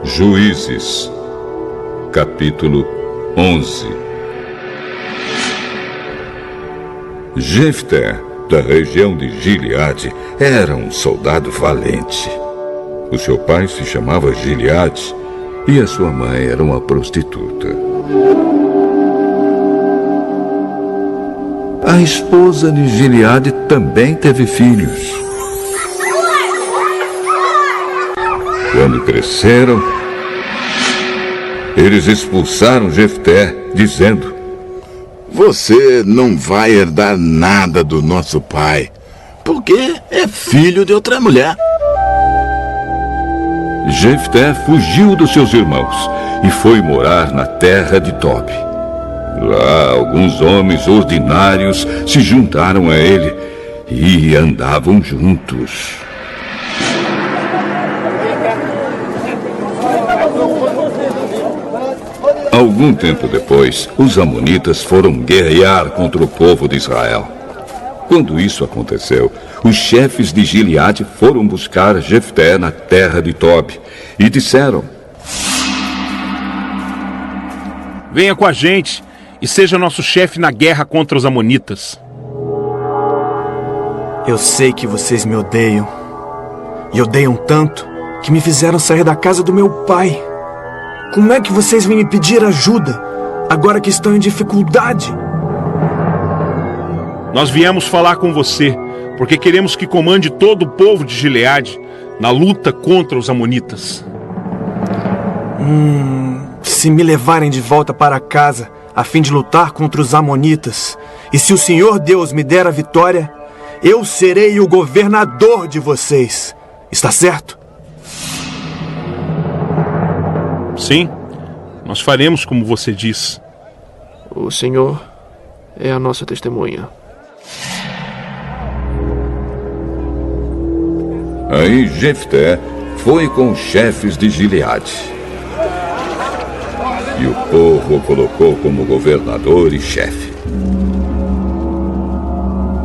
Juízes, capítulo 11. Jefté, da região de Gileade, era um soldado valente. O seu pai se chamava Gileade e a sua mãe era uma prostituta. A esposa de Gileade também teve filhos. Quando cresceram, eles expulsaram Jefté, dizendo: "Você não vai herdar nada do nosso pai, porque é filho de outra mulher." Jefté fugiu dos seus irmãos e foi morar na terra de Tobi. Lá, alguns homens ordinários se juntaram a ele e andavam juntos. Algum tempo depois, os amonitas foram guerrear contra o povo de Israel. Quando isso aconteceu, os chefes de Gileade foram buscar Jefté na terra de Tobi e disseram: "Venha com a gente e seja nosso chefe na guerra contra os amonitas." Eu sei que vocês me odeiam. E odeiam tanto que me fizeram sair da casa do meu pai. Como é que vocês vêm me pedir ajuda, agora que estão em dificuldade? Nós viemos falar com você, porque queremos que comande todo o povo de Gileade na luta contra os amonitas. Se me levarem de volta para casa, a fim de lutar contra os amonitas, e se o Senhor Deus me der a vitória, eu serei o governador de vocês. Está certo? Sim, nós faremos como você diz. O Senhor é a nossa testemunha. Aí Jefté foi com os chefes de Gileade. E o povo o colocou como governador e chefe.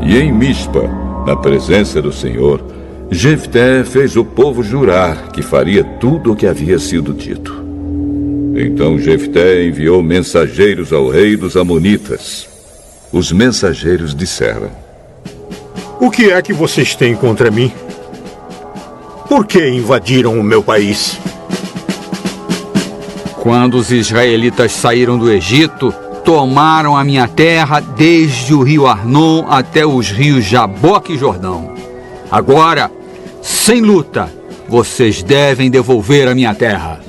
E em Mispa, na presença do Senhor, Jefté fez o povo jurar que faria tudo o que havia sido dito. Então Jefté enviou mensageiros ao rei dos amonitas. Os mensageiros disseram: "O que é que vocês têm contra mim? Por que invadiram o meu país?" Quando os israelitas saíram do Egito, tomaram a minha terra desde o rio Arnon até os rios Jaboque e Jordão. Agora, sem luta, vocês devem devolver a minha terra.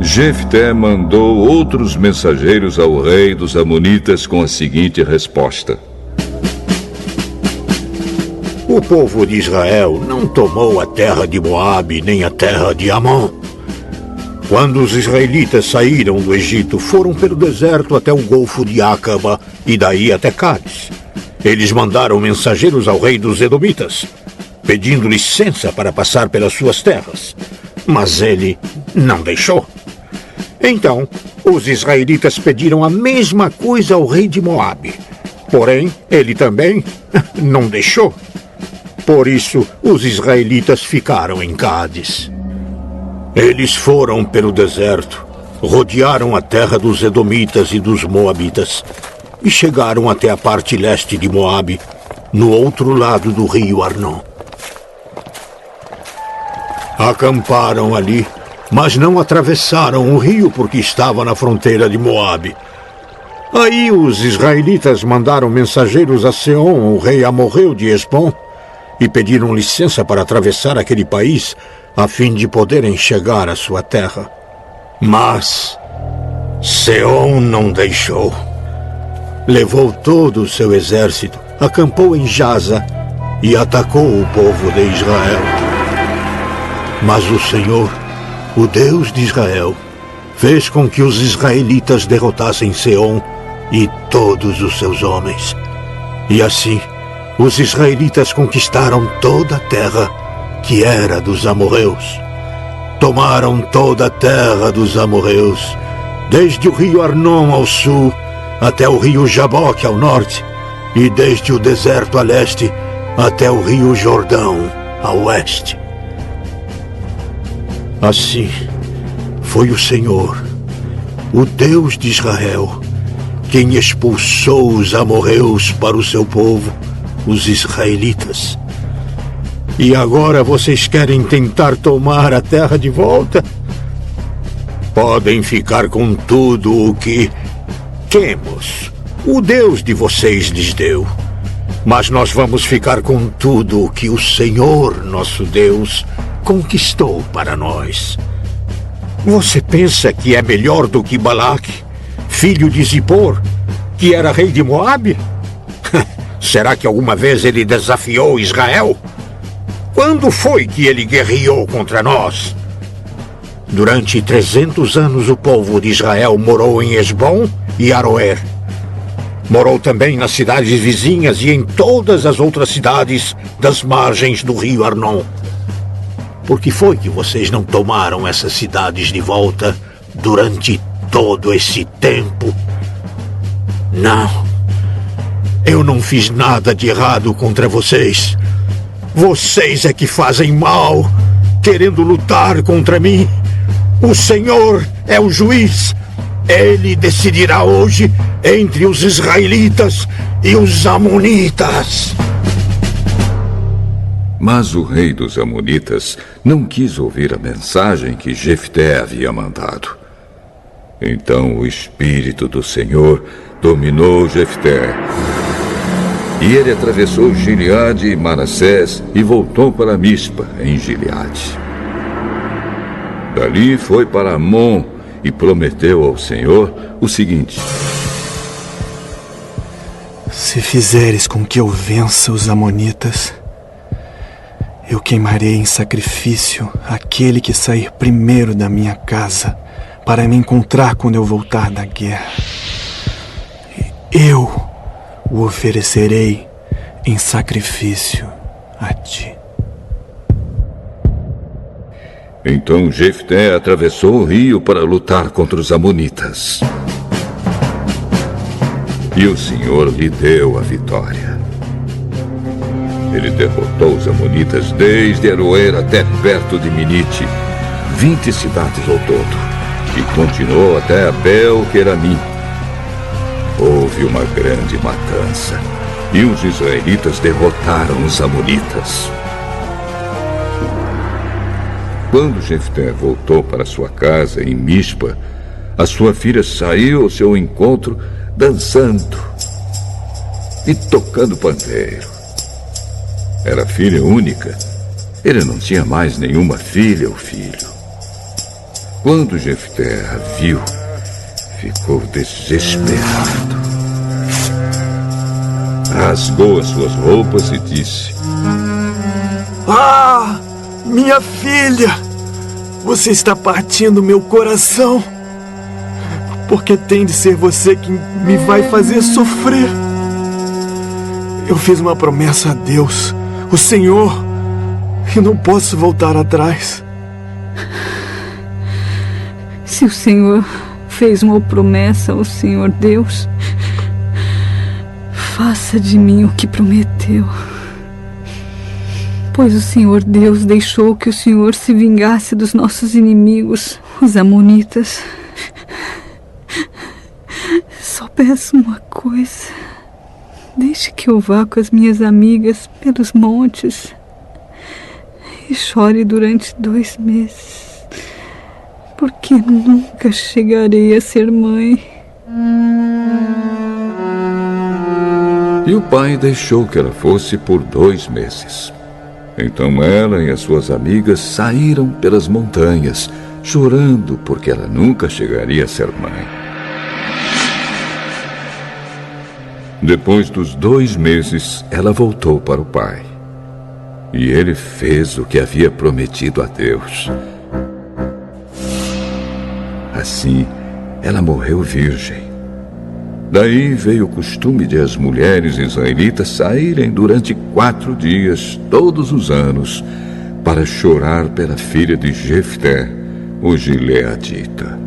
Jefté mandou outros mensageiros ao rei dos amonitas com a seguinte resposta: "O povo de Israel não tomou a terra de Moabe nem a terra de Amon. Quando os israelitas saíram do Egito, foram pelo deserto até o Golfo de Acaba e daí até Cádiz. Eles mandaram mensageiros ao rei dos Edomitas, pedindo licença para passar pelas suas terras, mas ele não deixou. Então, os israelitas pediram a mesma coisa ao rei de Moabe, porém, ele também não deixou. Por isso, os israelitas ficaram em Cádiz. Eles foram pelo deserto, rodearam a terra dos Edomitas e dos Moabitas e chegaram até a parte leste de Moabe, no outro lado do rio Arnon. Acamparam ali, mas não atravessaram o rio porque estava na fronteira de Moabe. Aí os israelitas mandaram mensageiros a Seom, o rei amorreu de Hesbom, e pediram licença para atravessar aquele país a fim de poderem chegar à sua terra. Mas Seom não deixou. Levou todo o seu exército, acampou em Jaza e atacou o povo de Israel. Mas o Senhor, o Deus de Israel, fez com que os israelitas derrotassem Seom e todos os seus homens. E assim, os israelitas conquistaram toda a terra que era dos amorreus. Tomaram toda a terra dos amorreus, desde o rio Arnon ao sul, até o rio Jaboque ao norte, e desde o deserto a leste, até o rio Jordão a oeste. Assim, foi o Senhor, o Deus de Israel, quem expulsou os amorreus para o seu povo, os israelitas. E agora vocês querem tentar tomar a terra de volta? Podem ficar com tudo o que temos. O Deus de vocês lhes deu. Mas nós vamos ficar com tudo o que o Senhor, nosso Deus, conquistou para nós. Você pensa que é melhor do que Balaque, filho de Zippor, que era rei de Moabe? Será que alguma vez ele desafiou Israel? Quando foi que ele guerreou contra nós? Durante 300 anos o povo de Israel morou em Esbom e Aroer. Morou também nas cidades vizinhas e em todas as outras cidades das margens do rio Arnon. Por que foi que vocês não tomaram essas cidades de volta durante todo esse tempo? Não. Eu não fiz nada de errado contra vocês. Vocês é que fazem mal, querendo lutar contra mim. O Senhor é o juiz. Ele decidirá hoje entre os israelitas e os amonitas. Mas o rei dos amonitas não quis ouvir a mensagem que Jefté havia mandado. Então o Espírito do Senhor dominou Jefté. E ele atravessou Gileade e Manassés e voltou para Mispa, em Gileade. Dali foi para Amon e prometeu ao Senhor o seguinte: se fizeres com que eu vença os amonitas, eu queimarei em sacrifício aquele que sair primeiro da minha casa para me encontrar quando eu voltar da guerra. Eu o oferecerei em sacrifício a ti. Então Jefté atravessou o rio para lutar contra os amonitas. E o Senhor lhe deu a vitória. Ele derrotou os amonitas desde Aroer até perto de Minite, 20 cidades ao todo, e continuou até Abel-Queramim. Houve uma grande matança, e os israelitas derrotaram os amonitas. Quando Jefté voltou para sua casa em Mispa, a sua filha saiu ao seu encontro dançando e tocando pandeiro. Era filha única. Ele não tinha mais nenhuma filha ou filho. Quando Jefté a viu, ficou desesperado. Rasgou as suas roupas e disse: Ah, minha filha! Você está partindo meu coração. Porque tem de ser você que me vai fazer sofrer. Eu fiz uma promessa a Deus, o Senhor, e não posso voltar atrás. Se o Senhor fez uma promessa ao Senhor Deus, faça de mim o que prometeu. Pois o Senhor Deus deixou que o Senhor se vingasse dos nossos inimigos, os amonitas. Só peço uma coisa: deixe que eu vá com as minhas amigas pelos montes e chore durante 2 meses, porque nunca chegarei a ser mãe. E o pai deixou que ela fosse por 2 meses. Então ela e as suas amigas saíram pelas montanhas, chorando porque ela nunca chegaria a ser mãe. Depois dos 2 meses, ela voltou para o pai. E ele fez o que havia prometido a Deus. Assim, ela morreu virgem. Daí veio o costume de as mulheres israelitas saírem durante 4 dias, todos os anos, para chorar pela filha de Jefté, o gileadita.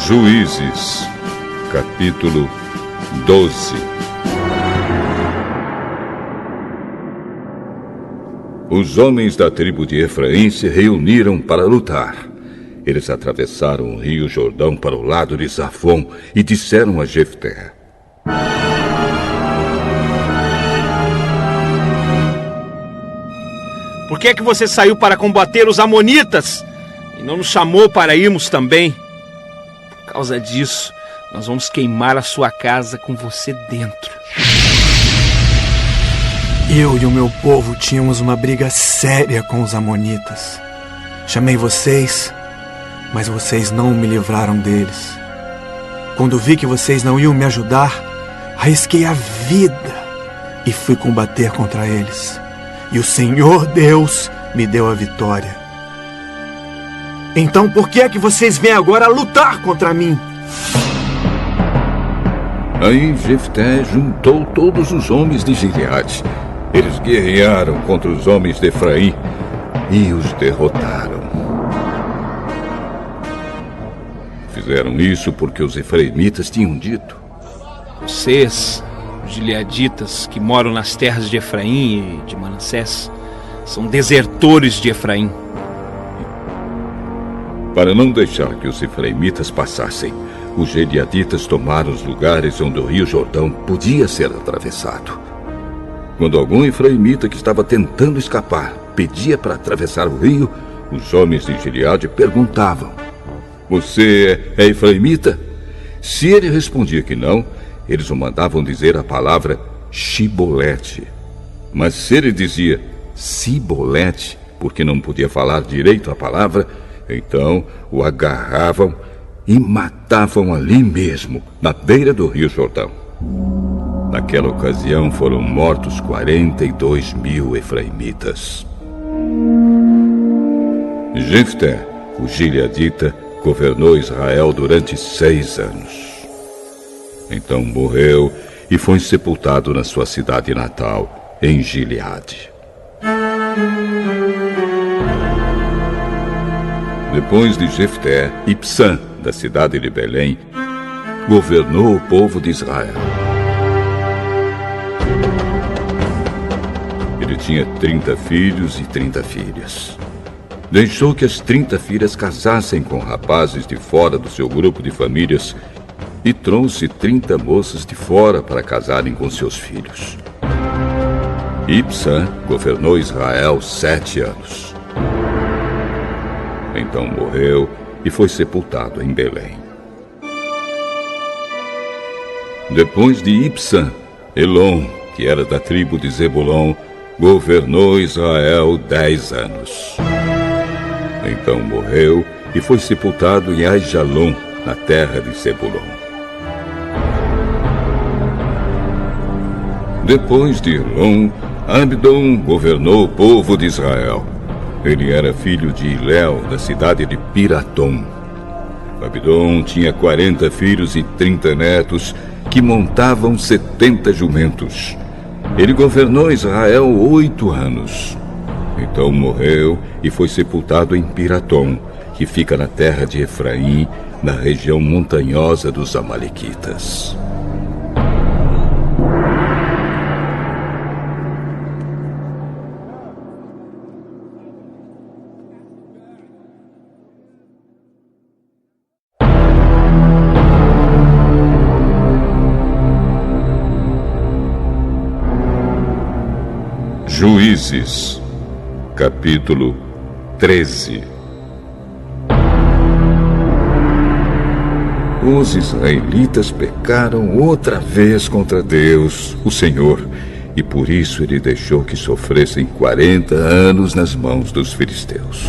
Juízes, capítulo 12. Os homens da tribo de Efraim se reuniram para lutar. Eles atravessaram o rio Jordão para o lado de Zafon e disseram a Jefté: Por que é que você saiu para combater os amonitas e não nos chamou para irmos também? Por causa disso, nós vamos queimar a sua casa com você dentro. Eu e o meu povo tínhamos uma briga séria com os amonitas. Chamei vocês, mas vocês não me livraram deles. Quando vi que vocês não iam me ajudar, arrisquei a vida e fui combater contra eles. E o Senhor Deus me deu a vitória. Então por que é que vocês vêm agora lutar contra mim? Aí Jefté juntou todos os homens de Gileade. Eles guerrearam contra os homens de Efraim e os derrotaram. Fizeram isso porque os efraimitas tinham dito: Vocês, os gileaditas que moram nas terras de Efraim e de Manassés, são desertores de Efraim. Para não deixar que os efraimitas passassem, os gileaditas tomaram os lugares onde o rio Jordão podia ser atravessado. Quando algum efraimita que estava tentando escapar pedia para atravessar o rio, os homens de Gileade perguntavam: Você é efraimita? Se ele respondia que não, eles o mandavam dizer a palavra Shibolete. Mas se ele dizia Sibolete, porque não podia falar direito a palavra, então o agarravam e matavam ali mesmo, na beira do rio Jordão. Naquela ocasião foram mortos 42.000 efraimitas. Jefté, o gileadita, governou Israel durante 6 anos. Então morreu e foi sepultado na sua cidade natal, em Gileade. Depois de Jefté, Ibsã, da cidade de Belém, governou o povo de Israel. Ele tinha 30 filhos e 30 filhas. Deixou que as 30 filhas casassem com rapazes de fora do seu grupo de famílias e trouxe 30 moças de fora para casarem com seus filhos. Ibsã governou Israel 7 anos. Então morreu e foi sepultado em Belém. Depois de Ibsã, Elon, que era da tribo de Zebulon, governou Israel 10 anos. Então morreu e foi sepultado em Aijalon, na terra de Zebulon. Depois de Elon, Abdon governou o povo de Israel. Ele era filho de Iléu, da cidade de Piratom. Abdon tinha 40 filhos e 30 netos, que montavam 70 jumentos. Ele governou Israel 8 anos. Então morreu e foi sepultado em Piratom, que fica na terra de Efraim, na região montanhosa dos Amalequitas. Juízes, capítulo 13. Os israelitas pecaram outra vez contra Deus, o Senhor, e por isso ele deixou que sofressem 40 anos nas mãos dos filisteus.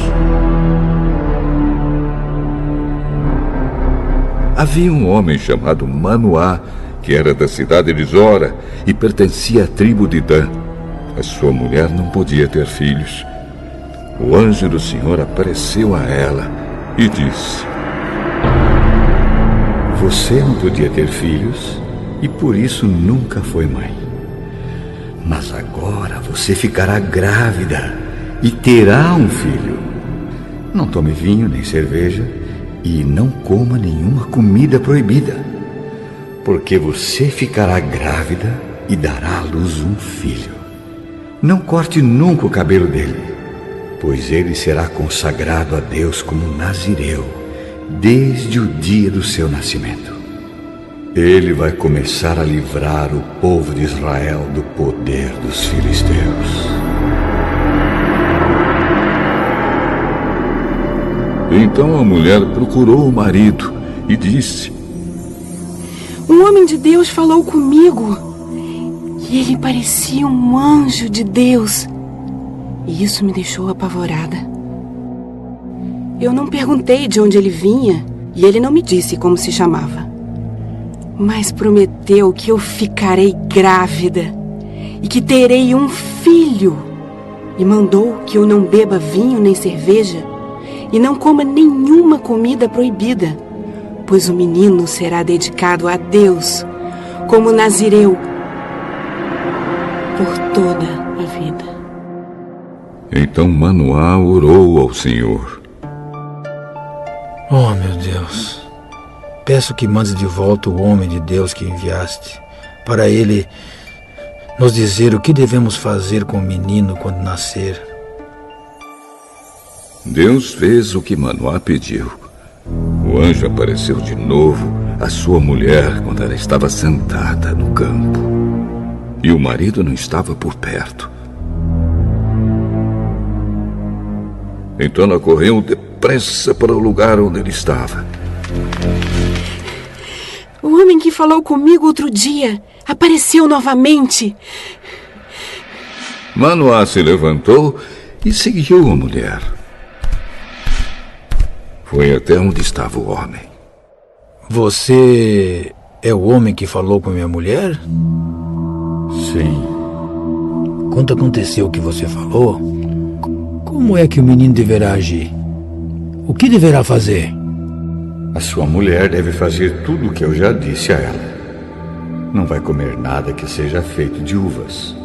Havia um homem chamado Manoá, que era da cidade de Zora e pertencia à tribo de Dan. A sua mulher não podia ter filhos. O anjo do Senhor apareceu a ela e disse: Você não podia ter filhos e por isso nunca foi mãe. Mas agora você ficará grávida e terá um filho. Não tome vinho nem cerveja e não coma nenhuma comida proibida, porque você ficará grávida e dará à luz um filho. Não corte nunca o cabelo dele, pois ele será consagrado a Deus como nazireu desde o dia do seu nascimento. Ele vai começar a livrar o povo de Israel do poder dos filisteus. Então a mulher procurou o marido e disse: Um homem de Deus falou comigo e ele parecia um anjo de Deus. E isso me deixou apavorada. Eu não perguntei de onde ele vinha e ele não me disse como se chamava. Mas prometeu que eu ficarei grávida e que terei um filho. E mandou que eu não beba vinho nem cerveja e não coma nenhuma comida proibida, pois o menino será dedicado a Deus como nazireu por toda a vida. Então Manoá orou ao Senhor. Oh, meu Deus, peço que mandes de volta o homem de Deus que enviaste, para ele nos dizer o que devemos fazer com o menino quando nascer. Deus fez o que Manoá pediu. O anjo apareceu de novo à sua mulher quando ela estava sentada no campo. E o marido não estava por perto. Então ela correu depressa para o lugar onde ele estava. O homem que falou comigo outro dia apareceu novamente. Manoá se levantou e seguiu a mulher. Foi até onde estava o homem. Você é o homem que falou com minha mulher? Sim. Quando aconteceu o que você falou, como é que o menino deverá agir? O que deverá fazer? A sua mulher deve fazer tudo o que eu já disse a ela. Não vai comer nada que seja feito de uvas.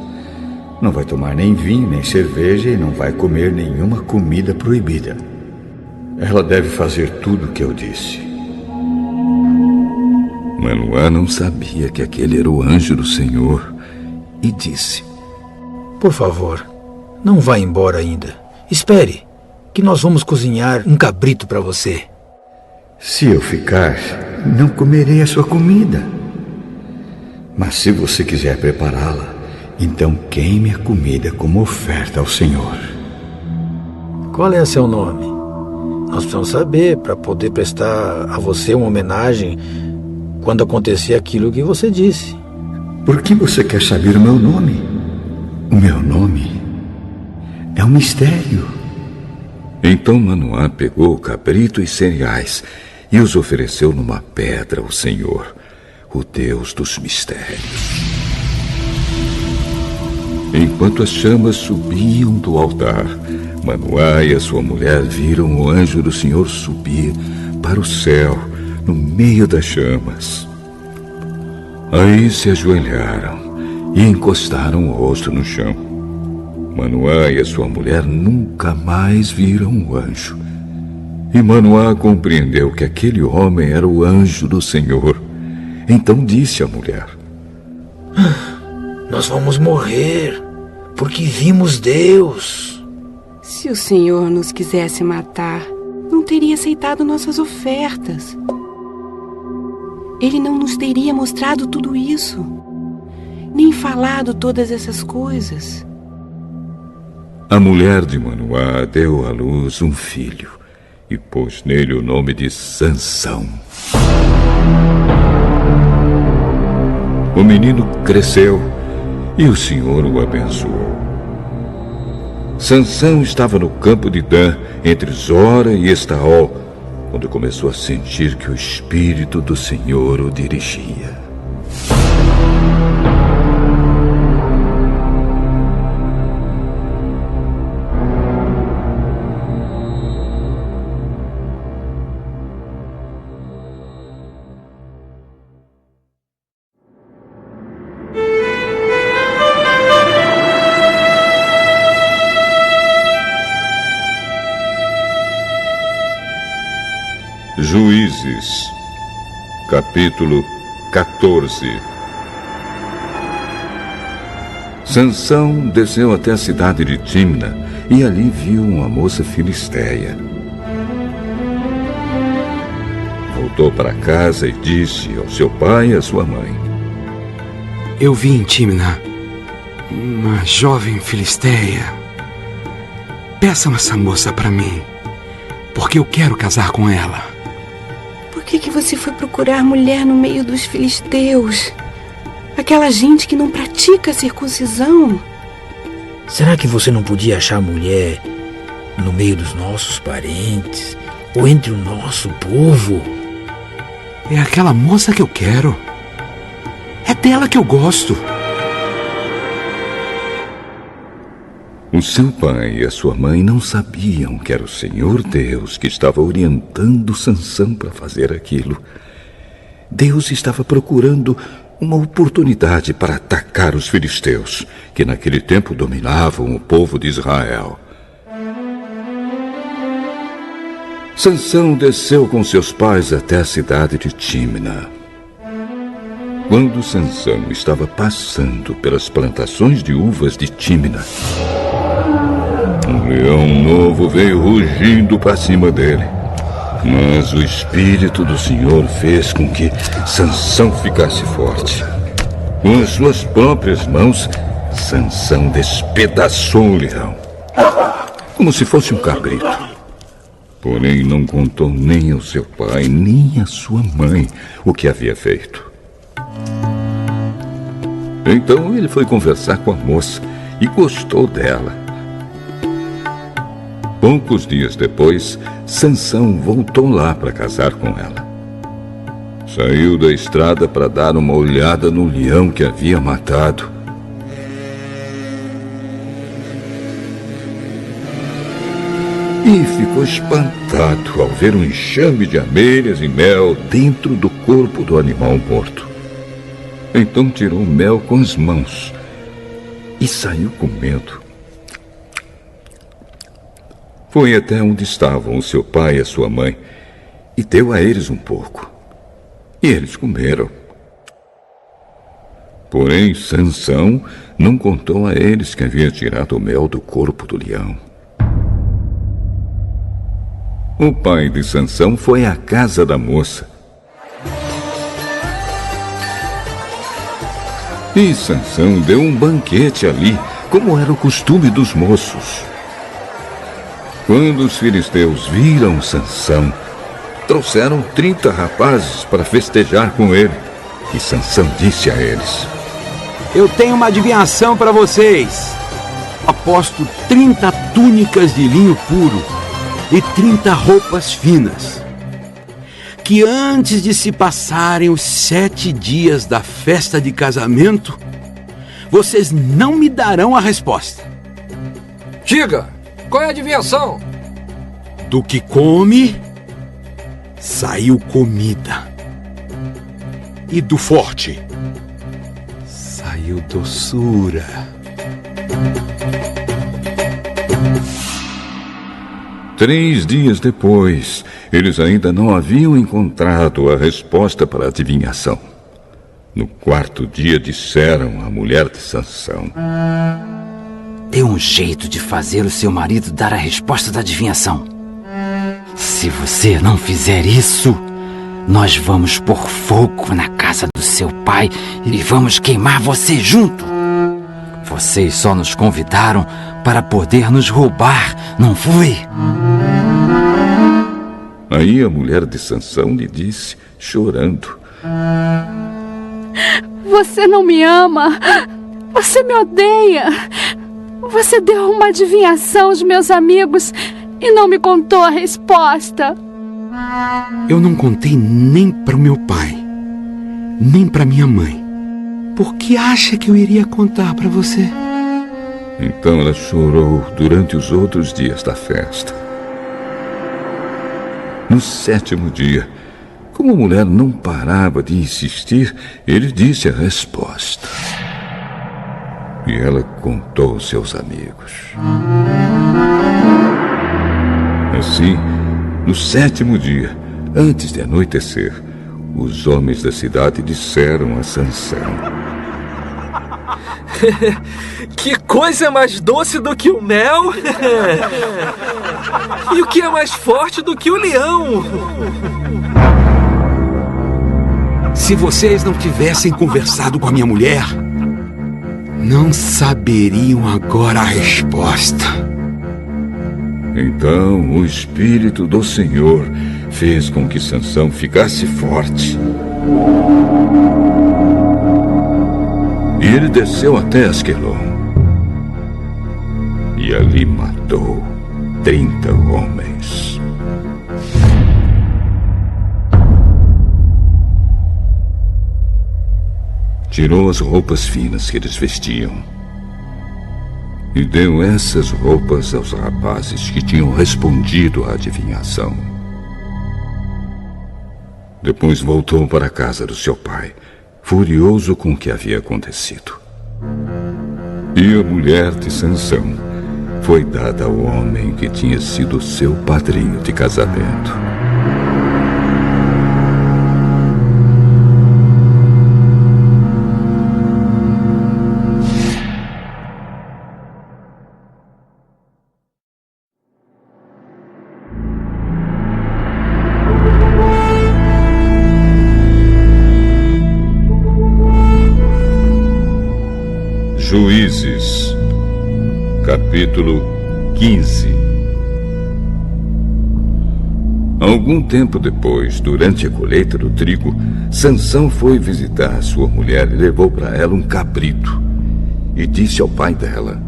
Não vai tomar nem vinho, nem cerveja e não vai comer nenhuma comida proibida. Ela deve fazer tudo o que eu disse. Manoá não sabia que aquele era o anjo do Senhor e disse: Por favor, não vá embora ainda. Espere, que nós vamos cozinhar um cabrito para você. Se eu ficar, não comerei a sua comida. Mas se você quiser prepará-la, então queime a comida como oferta ao Senhor. Qual é seu nome? Nós precisamos saber para poder prestar a você uma homenagem quando acontecer aquilo que você disse. Por que você quer saber o meu nome? O meu nome é um mistério. Então Manoá pegou o cabrito e cereais e os ofereceu numa pedra ao Senhor, o Deus dos mistérios. Enquanto as chamas subiam do altar, Manoá e a sua mulher viram o anjo do Senhor subir para o céu no meio das chamas. Aí se ajoelharam e encostaram o rosto no chão. Manoá e a sua mulher nunca mais viram o anjo. E Manoá compreendeu que aquele homem era o anjo do Senhor. Então disse à mulher: Nós vamos morrer, porque vimos Deus. Se o Senhor nos quisesse matar, não teria aceitado nossas ofertas. Ele não nos teria mostrado tudo isso, nem falado todas essas coisas. A mulher de Manoá deu à luz um filho e pôs nele o nome de Sansão. O menino cresceu e o Senhor o abençoou. Sansão estava no campo de Dan, entre Zora e Estaol, quando começou a sentir que o Espírito do Senhor o dirigia. Capítulo 14. Sansão desceu até a cidade de Tímna e ali viu uma moça filisteia. Voltou para casa e disse ao seu pai e à sua mãe: Eu vi em Tímna uma jovem filisteia. Peçam essa moça para mim, porque eu quero casar com ela. Por que você foi procurar mulher no meio dos filisteus? Aquela gente que não pratica a circuncisão. Será que você não podia achar mulher no meio dos nossos parentes ou entre o nosso povo? É aquela moça que eu quero. É dela que eu gosto. O seu pai e a sua mãe não sabiam que era o Senhor Deus que estava orientando Sansão para fazer aquilo. Deus estava procurando uma oportunidade para atacar os filisteus, que naquele tempo dominavam o povo de Israel. Sansão desceu com seus pais até a cidade de Tímna. Quando Sansão estava passando pelas plantações de uvas de Tímna, um leão novo veio rugindo para cima dele. Mas o Espírito do Senhor fez com que Sansão ficasse forte. Com as suas próprias mãos, Sansão despedaçou o leão, como se fosse um cabrito. Porém, não contou nem ao seu pai, nem à sua mãe o que havia feito. Então ele foi conversar com a moça e gostou dela. Poucos dias depois, Sansão voltou lá para casar com ela. Saiu da estrada para dar uma olhada no leão que havia matado. E ficou espantado ao ver um enxame de abelhas e mel dentro do corpo do animal morto. Então tirou o mel com as mãos e saiu comendo. Foi até onde estavam o seu pai e a sua mãe e deu a eles um pouco. E eles comeram. Porém, Sansão não contou a eles que havia tirado o mel do corpo do leão. O pai de Sansão foi à casa da moça. E Sansão deu um banquete ali, como era o costume dos moços. Quando os filisteus viram Sansão, trouxeram 30 rapazes para festejar com ele. E Sansão disse a eles: Eu tenho uma adivinhação para vocês. Aposto 30 túnicas de linho puro e 30 roupas finas, que antes de se passarem os 7 dias da festa de casamento, vocês não me darão a resposta. Diga! Qual é a adivinhação? Do que come, saiu comida. E do forte, saiu doçura. Três dias depois, eles ainda não haviam encontrado a resposta para a adivinhação. No 4º dia disseram à mulher de Sansão: Dê um jeito de fazer o seu marido dar a resposta da adivinhação. Se você não fizer isso, nós vamos pôr fogo na casa do seu pai e vamos queimar você junto. Vocês só nos convidaram para poder nos roubar, não foi? Aí a mulher de Sansão lhe disse, chorando: Você não me ama. Você me odeia. Você deu uma adivinhação aos meus amigos e não me contou a resposta. Eu não contei nem para o meu pai, nem para minha mãe. Por que acha que eu iria contar para você? Então ela chorou durante os outros dias da festa. No 7º dia, como a mulher não parava de insistir, ele disse a resposta. E ela contou aos seus amigos. Assim, no 7º dia, antes de anoitecer, os homens da cidade disseram a Sansão: Que coisa mais doce do que o mel? E o que é mais forte do que o leão? Se vocês não tivessem conversado com a minha mulher, não saberiam agora a resposta. Então o Espírito do Senhor fez com que Sansão ficasse forte. E ele desceu até Asquelon. E ali matou 30 homens. Tirou as roupas finas que eles vestiam e deu essas roupas aos rapazes que tinham respondido à adivinhação. Depois voltou para a casa do seu pai, furioso com o que havia acontecido. E a mulher de Sansão foi dada ao homem que tinha sido seu padrinho de casamento. Juízes, capítulo 15. Algum tempo depois, durante a colheita do trigo, Sansão foi visitar sua mulher e levou para ela um cabrito. E disse ao pai dela: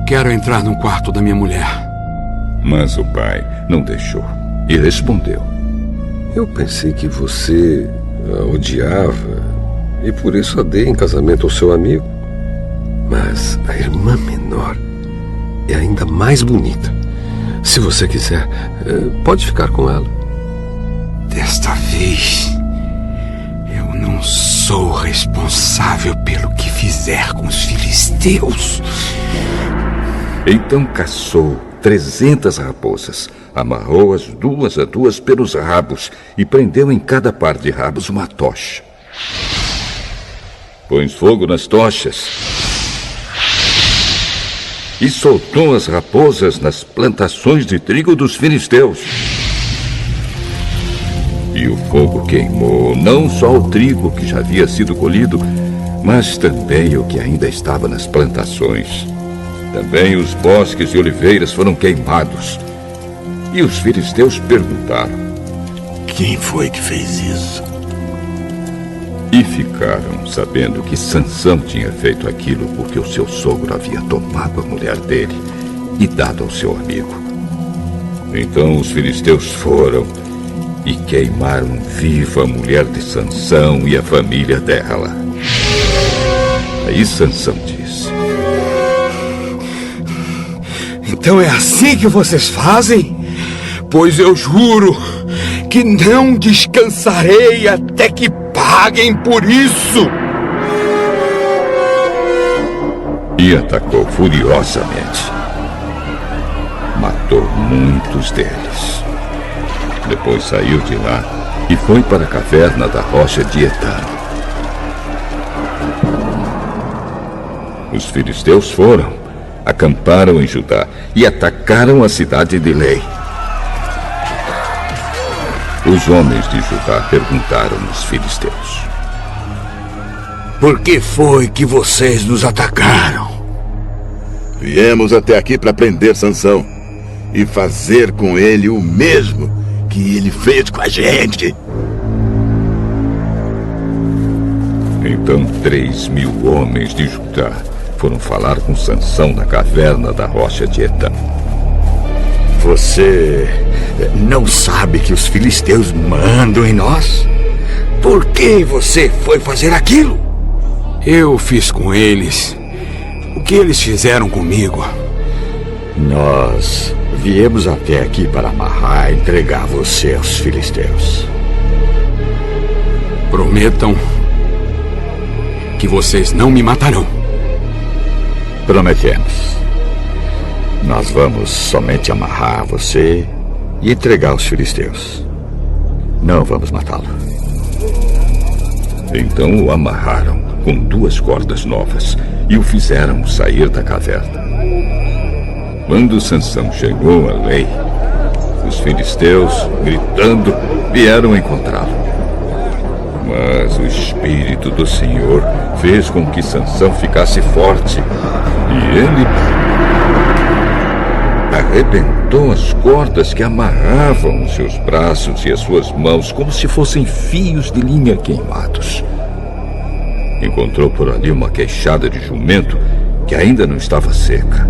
Quero entrar no quarto da minha mulher. Mas o pai não deixou e respondeu: Eu pensei que você a odiava e por isso a dei em casamento ao seu amigo. Mas a irmã menor é ainda mais bonita. Se você quiser, pode ficar com ela. Desta vez, eu não sou responsável pelo que fizer com os filisteus. Então caçou 300 raposas, amarrou as duas a duas pelos rabos e prendeu em cada par de rabos uma tocha. Pôs fogo nas tochas e soltou as raposas nas plantações de trigo dos filisteus. E o fogo queimou não só o trigo que já havia sido colhido, mas também o que ainda estava nas plantações. Também os bosques e oliveiras foram queimados. E os filisteus perguntaram: Quem foi que fez isso? E ficaram sabendo que Sansão tinha feito aquilo porque o seu sogro havia tomado a mulher dele e dado ao seu amigo. Então os filisteus foram e queimaram viva a mulher de Sansão e a família dela. Aí Sansão disse: Então é assim que vocês fazem? Pois eu juro que não descansarei até que paguem por isso! E atacou furiosamente. Matou muitos deles. Depois saiu de lá e foi para a caverna da rocha de Etã. Os filisteus foram, acamparam em Judá e atacaram a cidade de Lei. Os homens de Judá perguntaram aos filisteus: Por que foi que vocês nos atacaram? Viemos até aqui para prender Sansão e fazer com ele o mesmo que ele fez com a gente. Então 3.000 homens de Judá foram falar com Sansão na caverna da rocha de Etã. Você não sabe que os filisteus mandam em nós? Por que você foi fazer aquilo? Eu fiz com eles o que eles fizeram comigo. Nós viemos até aqui para amarrar e entregar você aos filisteus. Prometam que vocês não me matarão. Prometemos. Nós vamos somente amarrar você e entregar aos filisteus. Não vamos matá-lo. Então o amarraram com 2 cordas novas e o fizeram sair da caverna. Quando Sansão chegou a Lei, os filisteus, gritando, vieram encontrá-lo. Mas o Espírito do Senhor fez com que Sansão ficasse forte e ele arrebentou as cordas que amarravam os seus braços e as suas mãos como se fossem fios de linha queimados. Encontrou por ali uma queixada de jumento que ainda não estava seca.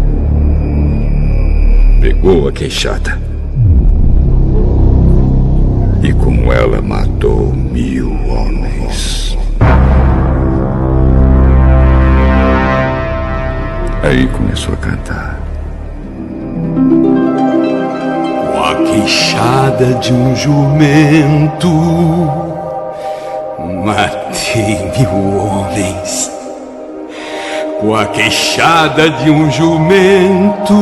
Pegou a queixada e com ela matou 1000 homens. Aí começou a cantar. Com a queixada de um jumento, matei 1000 homens. Com a queixada de um jumento,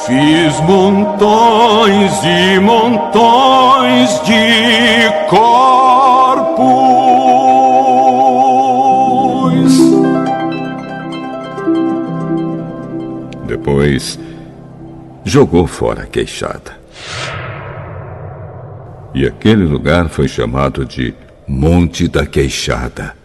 fiz montões e montões de corpos. Depois, jogou fora a queixada. E aquele lugar foi chamado de Monte da Queixada.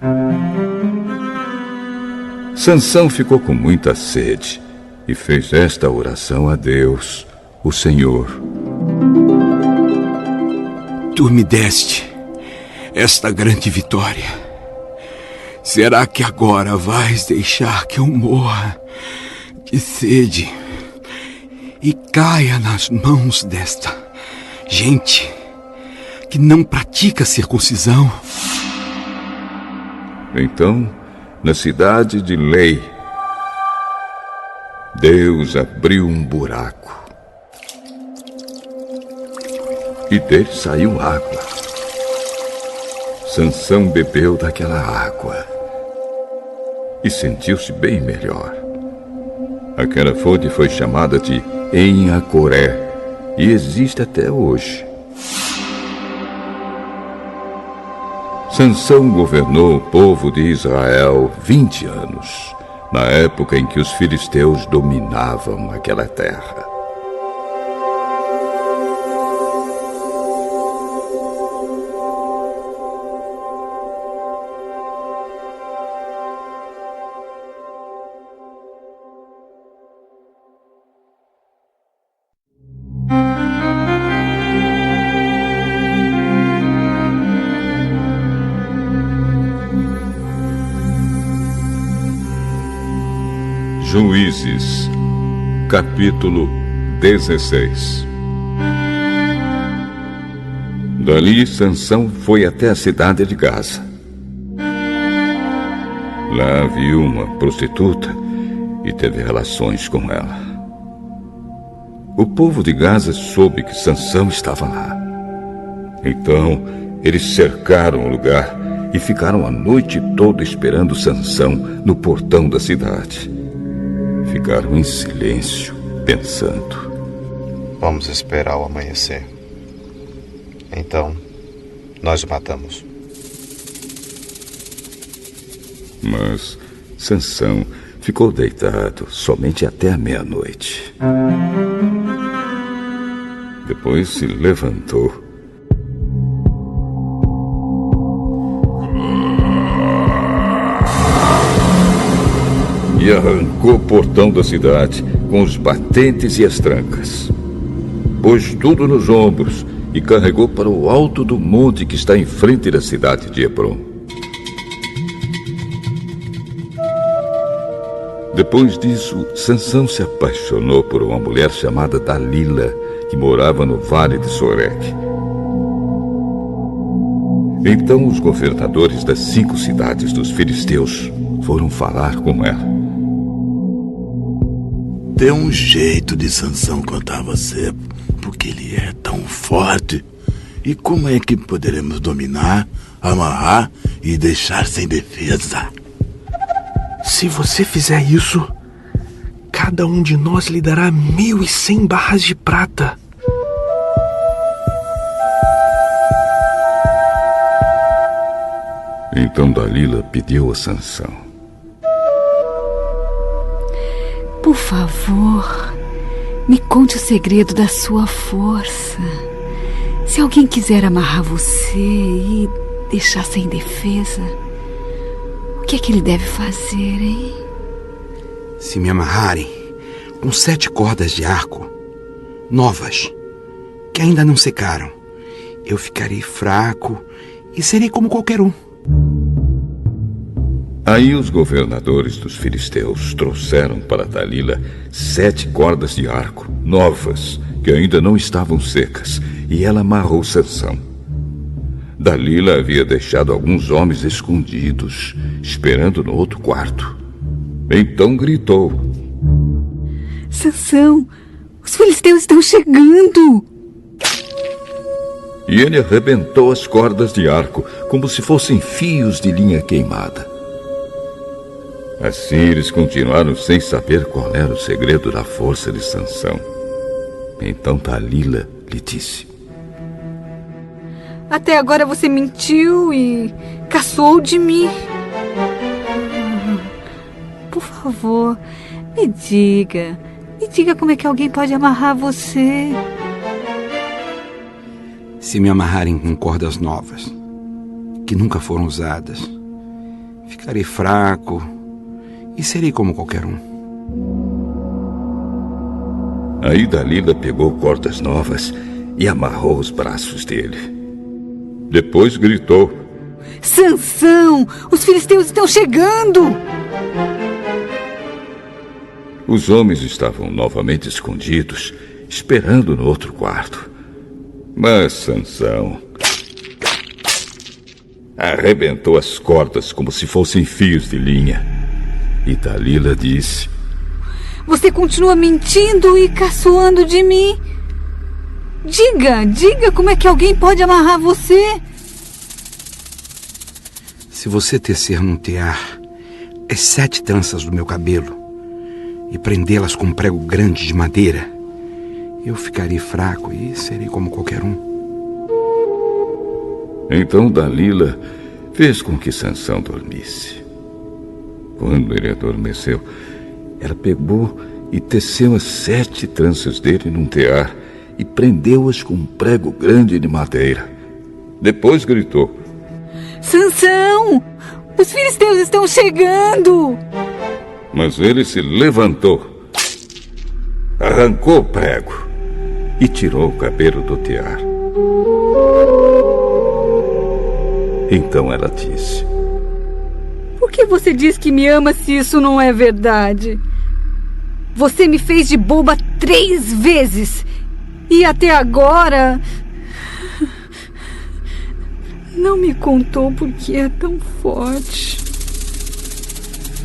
Sansão ficou com muita sede e fez esta oração a Deus, o Senhor. Tu me deste esta grande vitória. Será que agora vais deixar que eu morra de sede e caia nas mãos desta gente que não pratica circuncisão? Então, na cidade de Lei, Deus abriu um buraco e dele saiu água. Sansão bebeu daquela água e sentiu-se bem melhor. Aquela fonte foi chamada de Enhacoré e existe até hoje. Sansão governou o povo de Israel 20 anos, na época em que os filisteus dominavam aquela terra. Juízes, capítulo 16. Dali, Sansão foi até a cidade de Gaza. Lá viu uma prostituta e teve relações com ela. O povo de Gaza soube que Sansão estava lá. Então, eles cercaram o lugar e ficaram a noite toda esperando Sansão no portão da cidade. Ficaram em silêncio, pensando. Vamos esperar o amanhecer. Então, nós o matamos. Mas Sansão ficou deitado somente até a meia-noite. Depois se levantou e arrancou o portão da cidade com os batentes e as trancas. Pôs tudo nos ombros e carregou para o alto do monte que está em frente da cidade de Hebrom. Depois disso, Sansão se apaixonou por uma mulher chamada Dalila, que morava no vale de Soreque. Então os governadores das 5 cidades dos filisteus foram falar com ela. Dê um jeito de Sansão contar você, porque ele é tão forte. E como é que poderemos dominar, amarrar e deixar sem defesa? Se você fizer isso, cada um de nós lhe dará 1.100 barras de prata. Então Dalila pediu a Sansão: por favor, me conte o segredo da sua força. Se alguém quiser amarrar você e deixar sem defesa, o que é que ele deve fazer, hein? Se me amarrarem com 7 cordas de arco, novas, que ainda não secaram, eu ficarei fraco e serei como qualquer um. Aí os governadores dos filisteus trouxeram para Dalila 7 cordas de arco, novas, que ainda não estavam secas, e ela amarrou Sansão. Dalila havia deixado alguns homens escondidos, esperando no outro quarto. Então gritou: Sansão, os filisteus estão chegando! E ele arrebentou as cordas de arco, como se fossem fios de linha queimada. Assim eles continuaram sem saber qual era o segredo da força de Sansão. Então Dalila lhe disse: até agora você mentiu e caçoou de mim. Por favor, me diga como é que alguém pode amarrar você. Se me amarrarem com cordas novas, que nunca foram usadas, ficarei fraco e serei como qualquer um. Aí Dalila pegou cordas novas e amarrou os braços dele. Depois gritou: Sansão, os filisteus estão chegando! Os homens estavam novamente escondidos, esperando no outro quarto. Mas Sansão arrebentou as cordas como se fossem fios de linha. E Dalila disse: você continua mentindo e caçoando de mim. Diga como é que alguém pode amarrar você. Se você tecer num tear as 7 tranças do meu cabelo e prendê-las com um prego grande de madeira, eu ficarei fraco e serei como qualquer um. Então Dalila fez com que Sansão dormisse. Quando ele adormeceu, ela pegou e teceu as 7 tranças dele num tear e prendeu-as com um prego grande de madeira. Depois gritou: Sansão, os filisteus estão chegando! Mas ele se levantou, arrancou o prego e tirou o cabelo do tear. Então ela disse: por que você diz que me ama se isso não é verdade? Você me fez de boba 3 vezes e até agora não me contou por que é tão forte.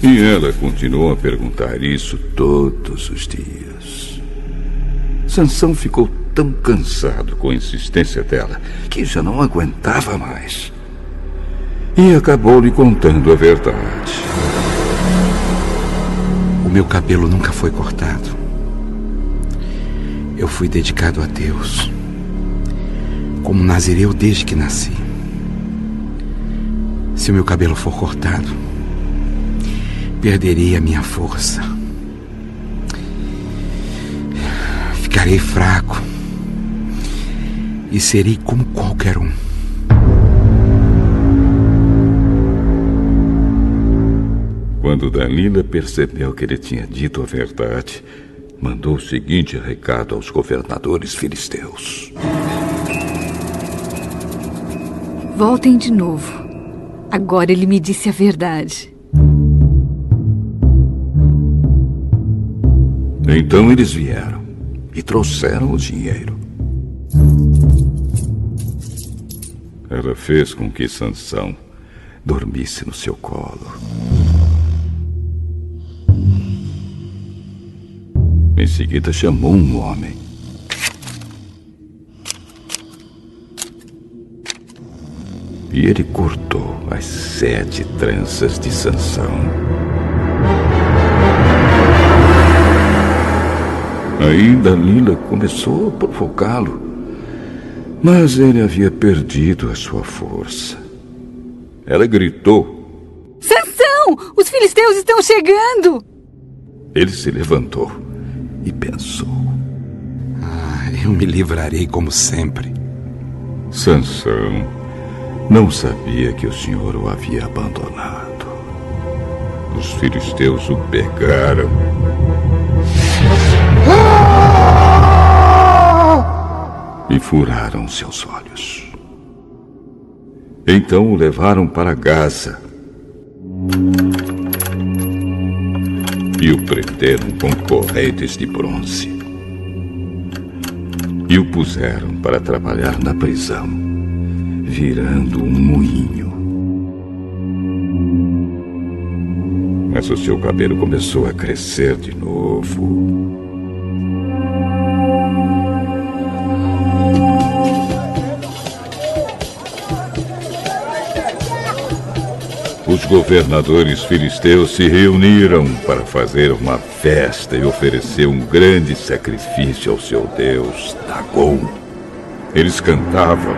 E ela continuou a perguntar isso todos os dias. Sansão ficou tão cansado com a insistência dela que já não aguentava mais. E acabou lhe contando a verdade. O meu cabelo nunca foi cortado. Eu fui dedicado a Deus como nazireu desde que nasci. Se o meu cabelo for cortado, perderei a minha força. Ficarei fraco e serei como qualquer um. Quando Dalila percebeu que ele tinha dito a verdade, mandou o seguinte recado aos governadores filisteus: voltem de novo. Agora ele me disse a verdade. Então eles vieram e trouxeram o dinheiro. Ela fez com que Sansão dormisse no seu colo. Em seguida chamou um homem. E ele cortou as 7 tranças de Sansão. Aí Dalila começou a provocá-lo, mas ele havia perdido a sua força. ela gritou. Sansão! Os filisteus estão chegando! Ele se levantou e pensou. Eu me livrarei como sempre. Sansão não sabia que o Senhor o havia abandonado. Os filisteus o pegaram e furaram seus olhos. Então o levaram para Gaza e o prenderam com correntes de bronze e o puseram para trabalhar na prisão, virando um moinho. Mas o seu cabelo começou a crescer de novo. Os governadores filisteus se reuniram para fazer uma festa e oferecer um grande sacrifício ao seu deus, Dagon. Eles cantavam: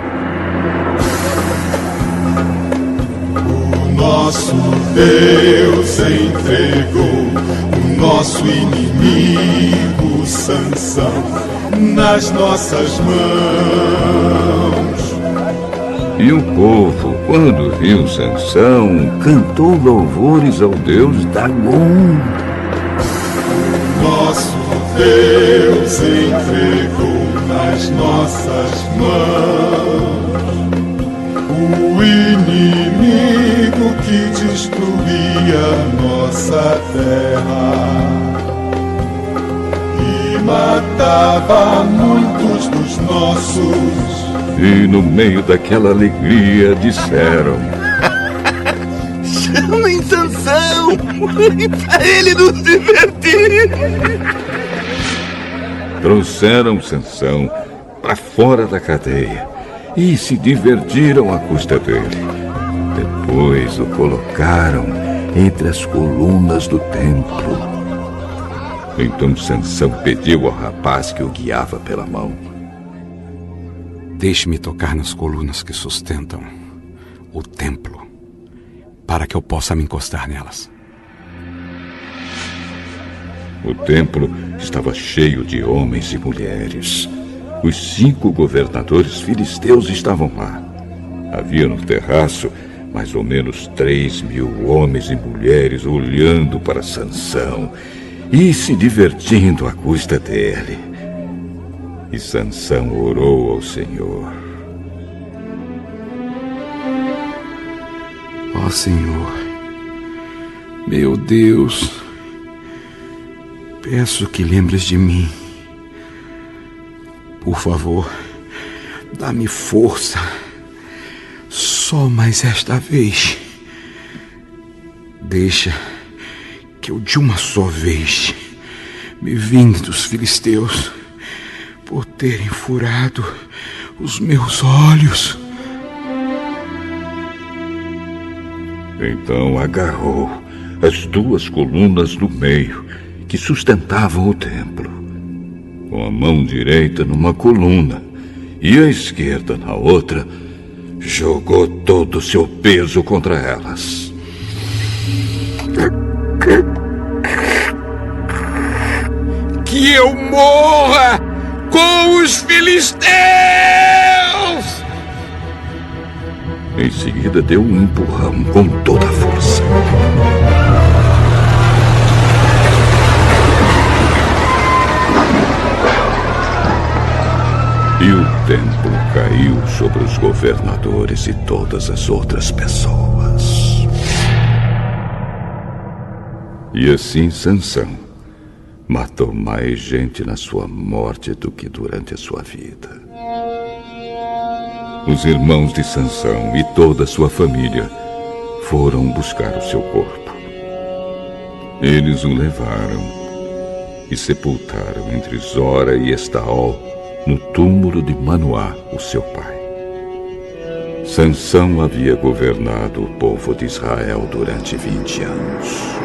O nosso Deus entregou o nosso inimigo Sansão nas nossas mãos. E o povo, quando viu Sansão, cantou louvores ao deus Dagon. Nosso Deus entregou nas nossas mãos o inimigo que destruía nossa terra e matava muitos dos nossos. E no meio daquela alegria disseram: Chamem Sansão para ele nos divertir. Trouxeram Sansão para fora da cadeia e se divertiram à custa dele. Depois o colocaram entre as colunas do templo. Então Sansão pediu ao rapaz que o guiava pela mão: Deixe-me tocar nas colunas que sustentam o templo, para que eu possa me encostar nelas. O templo estava cheio de homens e mulheres. Os 5 governadores filisteus estavam lá. Havia no terraço mais ou menos 3.000 homens e mulheres olhando para Sansão e se divertindo à custa dele. E Sansão orou ao Senhor: Ó Senhor, meu Deus, peço que lembres de mim. Por favor, dá-me força, só mais esta vez. Deixa que eu de uma só vez me vingue dos filisteus por terem furado os meus olhos. Então agarrou as 2 colunas do meio que sustentavam o templo, com a mão direita numa coluna e a esquerda na outra, jogou todo o seu peso contra elas. Que eu morra com os filisteus! Em seguida deu um empurrão com toda a força. E o templo caiu sobre os governadores e todas as outras pessoas. E assim Sansão matou mais gente na sua morte do que durante a sua vida. Os irmãos de Sansão e toda a sua família foram buscar o seu corpo. Eles o levaram e sepultaram entre Zora e Estaol no túmulo de Manoá, o seu pai. Sansão havia governado o povo de Israel durante 20 anos.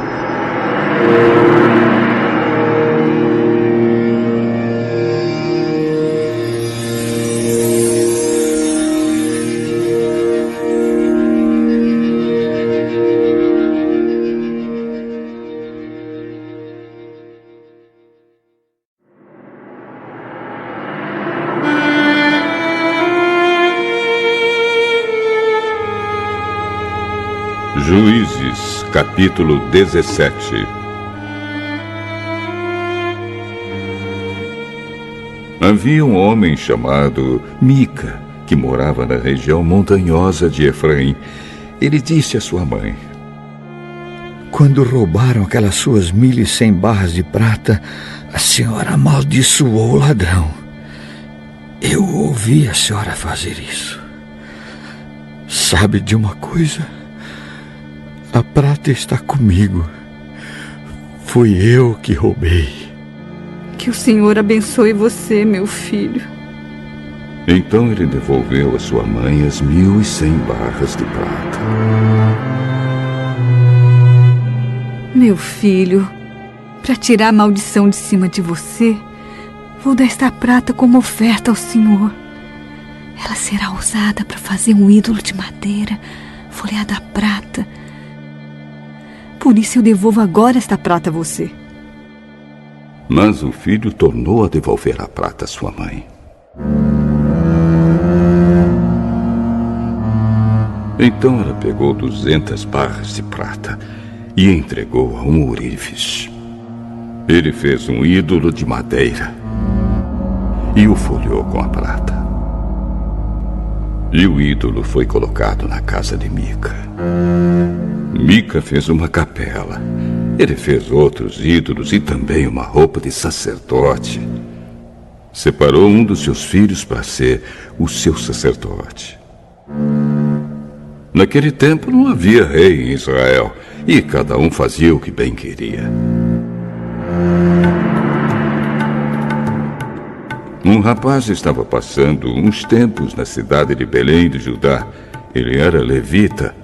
Capítulo 17. Havia um homem chamado Mica, que morava na região montanhosa de Efraim. Ele disse à sua mãe: Quando roubaram aquelas suas 1.100 barras de prata, a senhora amaldiçoou o ladrão. Eu ouvi a senhora fazer isso. Sabe de uma coisa? A prata está comigo. Fui eu que roubei. Que o Senhor abençoe você, meu filho. Então ele devolveu à sua mãe as 1.100 barras de prata. Meu filho, para tirar a maldição de cima de você, vou dar esta prata como oferta ao Senhor. Ela será usada para fazer um ídolo de madeira, folheado a prata. Por isso eu devolvo agora esta prata a você. Mas o filho tornou a devolver a prata à sua mãe. Então ela pegou 200 barras de prata e entregou a um ourives. Ele fez um ídolo de madeira e o folheou com a prata. E o ídolo foi colocado na casa de Mica. Mica fez uma capela. Ele fez outros ídolos e também uma roupa de sacerdote. Separou um dos seus filhos para ser o seu sacerdote. Naquele tempo não havia rei em Israel e cada um fazia o que bem queria. Um rapaz estava passando uns tempos na cidade de Belém de Judá. Ele era levita.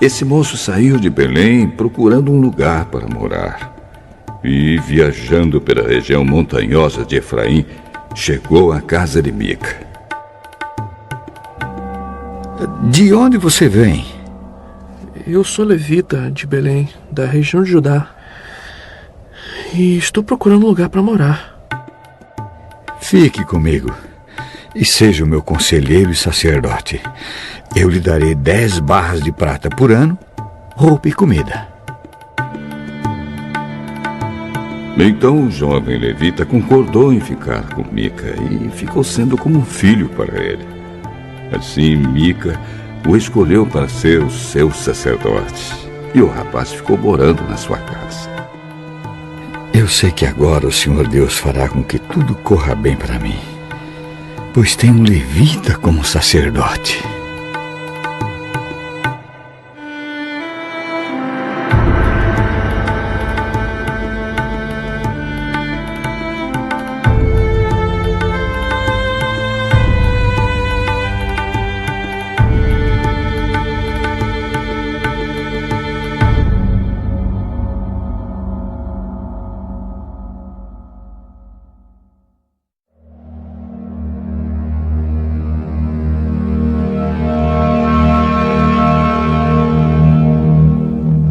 Esse moço saiu de Belém procurando um lugar para morar. E, viajando pela região montanhosa de Efraim, chegou à casa de Mica. De onde você vem? Eu sou levita de Belém, da região de Judá. E estou procurando um lugar para morar. Fique comigo e seja o meu conselheiro e sacerdote. Eu lhe darei 10 barras de prata por ano, roupa e comida. Então o jovem levita concordou em ficar com Mica e ficou sendo como um filho para ele. Assim, Mica o escolheu para ser o seu sacerdote e o rapaz ficou morando na sua casa. Eu sei que agora o Senhor Deus fará com que tudo corra bem para mim, pois tem um levita como sacerdote.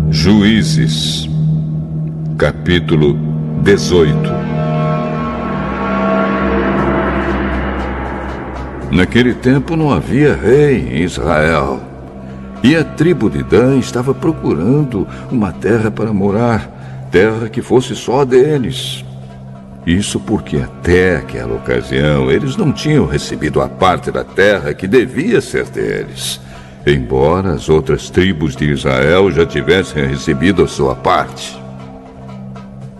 Juízes, capítulo 18. Naquele tempo não havia rei em Israel, e a tribo de Dan estava procurando uma terra para morar, terra que fosse só deles. Isso porque até aquela ocasião eles não tinham recebido a parte da terra que devia ser deles, embora as outras tribos de Israel já tivessem recebido a sua parte.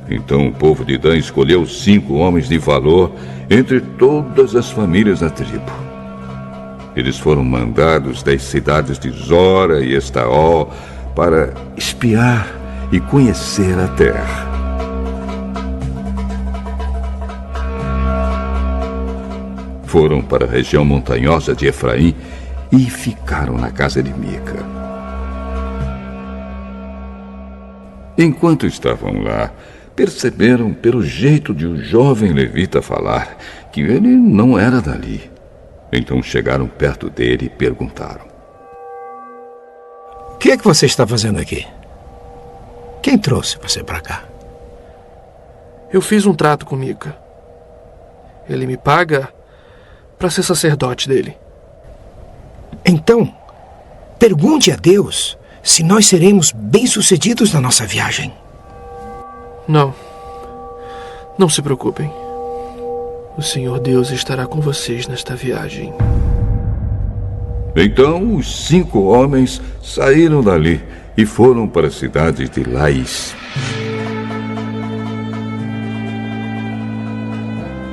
Então o povo de Dan escolheu 5 homens de valor entre todas as famílias da tribo. Eles foram mandados das cidades de Zora e Estaol para espiar e conhecer a terra. Foram para a região montanhosa de Efraim e ficaram na casa de Mica. Enquanto estavam lá, perceberam pelo jeito de um jovem levita falar que ele não era dali. Então chegaram perto dele e perguntaram: O que é que você está fazendo aqui? Quem trouxe você para cá? Eu fiz um trato com Mica. Ele me paga para ser sacerdote dele. Então, pergunte a Deus se nós seremos bem-sucedidos na nossa viagem. Não se preocupem. O Senhor Deus estará com vocês nesta viagem. Então os 5 homens saíram dali e foram para a cidade de Laís.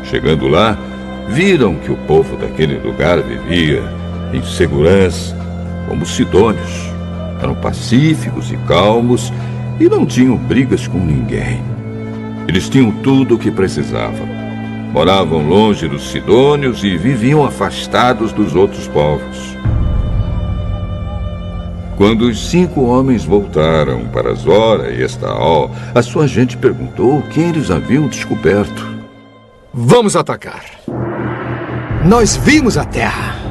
Chegando lá, viram que o povo daquele lugar vivia em segurança, como sidônios. Eram pacíficos e calmos e não tinham brigas com ninguém. Eles tinham tudo o que precisavam. Moravam longe dos sidônios e viviam afastados dos outros povos. Quando os 5 homens voltaram para Zora e Estaol, a sua gente perguntou o que eles haviam descoberto. Vamos atacar. Nós vimos a terra.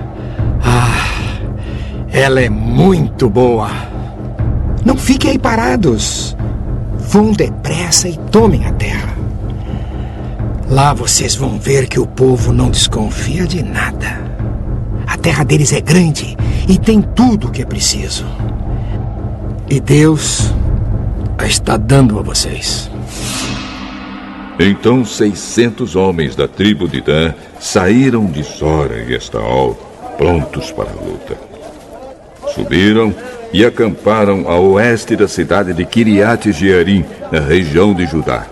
Ela é muito boa. Não fiquem aí parados. Vão depressa e tomem a terra. Lá vocês vão ver que o povo não desconfia de nada. A terra deles é grande e tem tudo o que é preciso. E Deus a está dando a vocês. Então 600 homens da tribo de Dan saíram de Zora e Estaol, prontos para a luta. Subiram e acamparam a oeste da cidade de Kiriat Jearim, na região de Judá.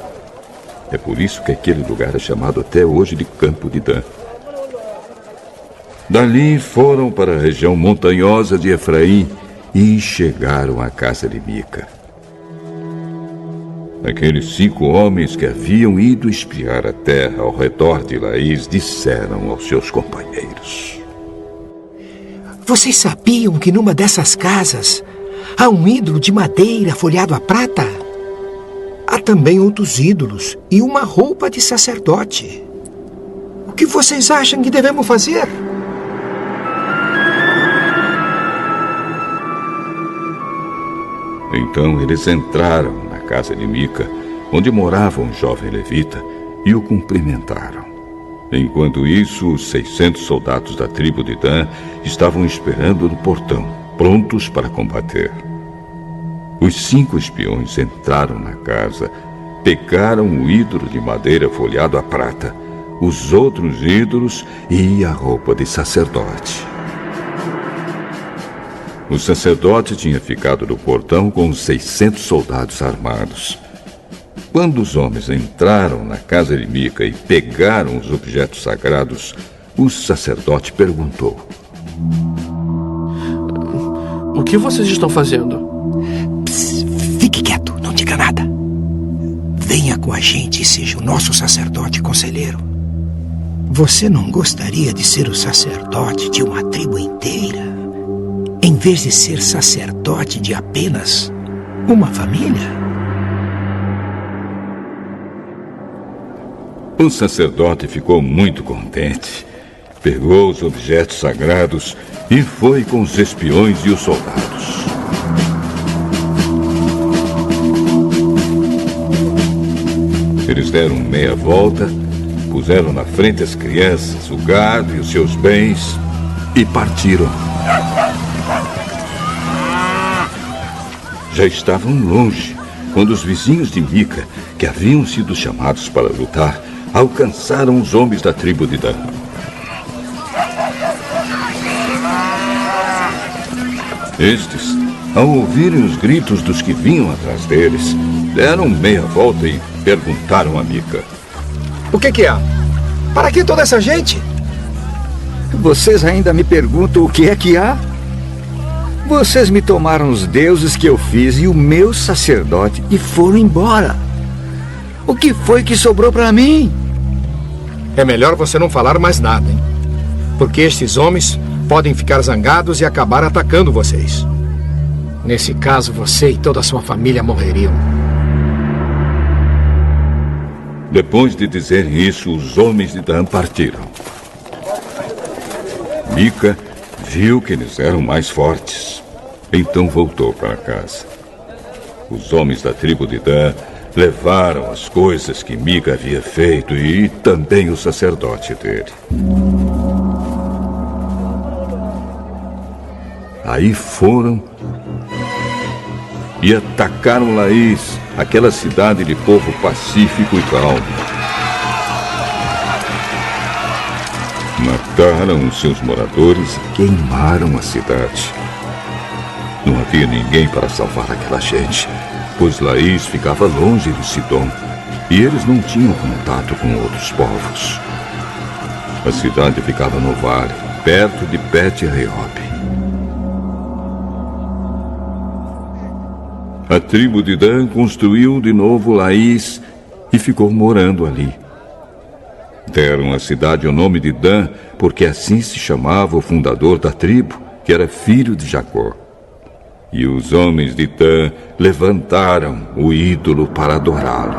É por isso que aquele lugar é chamado até hoje de Campo de Dan. Dali foram para a região montanhosa de Efraim e chegaram à casa de Mica. Aqueles 5 homens que haviam ido espiar a terra ao redor de Laís disseram aos seus companheiros: Vocês sabiam que numa dessas casas há um ídolo de madeira folhado a prata? Há também outros ídolos e uma roupa de sacerdote. O que vocês acham que devemos fazer? Então eles entraram na casa de Mica, onde morava um jovem levita, e o cumprimentaram. Enquanto isso, os 600 soldados da tribo de Dan estavam esperando no portão, prontos para combater. Os 5 espiões entraram na casa, pegaram o ídolo de madeira folhado a prata, os outros ídolos e a roupa de sacerdote. O sacerdote tinha ficado no portão com os 600 soldados armados. Quando os homens entraram na casa de Mica e pegaram os objetos sagrados, o sacerdote perguntou: O que vocês estão fazendo? Psst, fique quieto, não diga nada. Venha com a gente e seja o nosso sacerdote conselheiro. Você não gostaria de ser o sacerdote de uma tribo inteira, em vez de ser sacerdote de apenas uma família? O sacerdote ficou muito contente. Pegou os objetos sagrados e foi com os espiões e os soldados. Eles deram meia volta, puseram na frente as crianças, o gado e os seus bens e partiram. Já estavam longe quando os vizinhos de Mica, que haviam sido chamados para lutar, alcançaram os homens da tribo de Dan. Estes, ao ouvirem os gritos dos que vinham atrás deles, deram meia volta e perguntaram a Mica: O que há? Para que toda essa gente? Vocês ainda me perguntam o que é que há? Vocês me tomaram os deuses que eu fiz e o meu sacerdote e foram embora. O que foi que sobrou para mim? É melhor você não falar mais nada, hein? Porque estes homens podem ficar zangados e acabar atacando vocês. Nesse caso, você e toda a sua família morreriam. Depois de dizerem isso, os homens de Dan partiram. Mica viu que eles eram mais fortes. Então voltou para casa. Os homens da tribo de Dan levaram as coisas que Mica havia feito e também o sacerdote dele. Aí foram e atacaram Laís, aquela cidade de povo pacífico e calmo. Mataram seus moradores e queimaram a cidade. Não havia ninguém para salvar aquela gente, pois Laís ficava longe de Sidom e eles não tinham contato com outros povos. A cidade ficava no vale, perto de Bet-Reob. A tribo de Dan construiu de novo Laís e ficou morando ali. Deram à cidade o nome de Dan, porque assim se chamava o fundador da tribo, que era filho de Jacó. E os homens de Dan levantaram o ídolo para adorá-lo.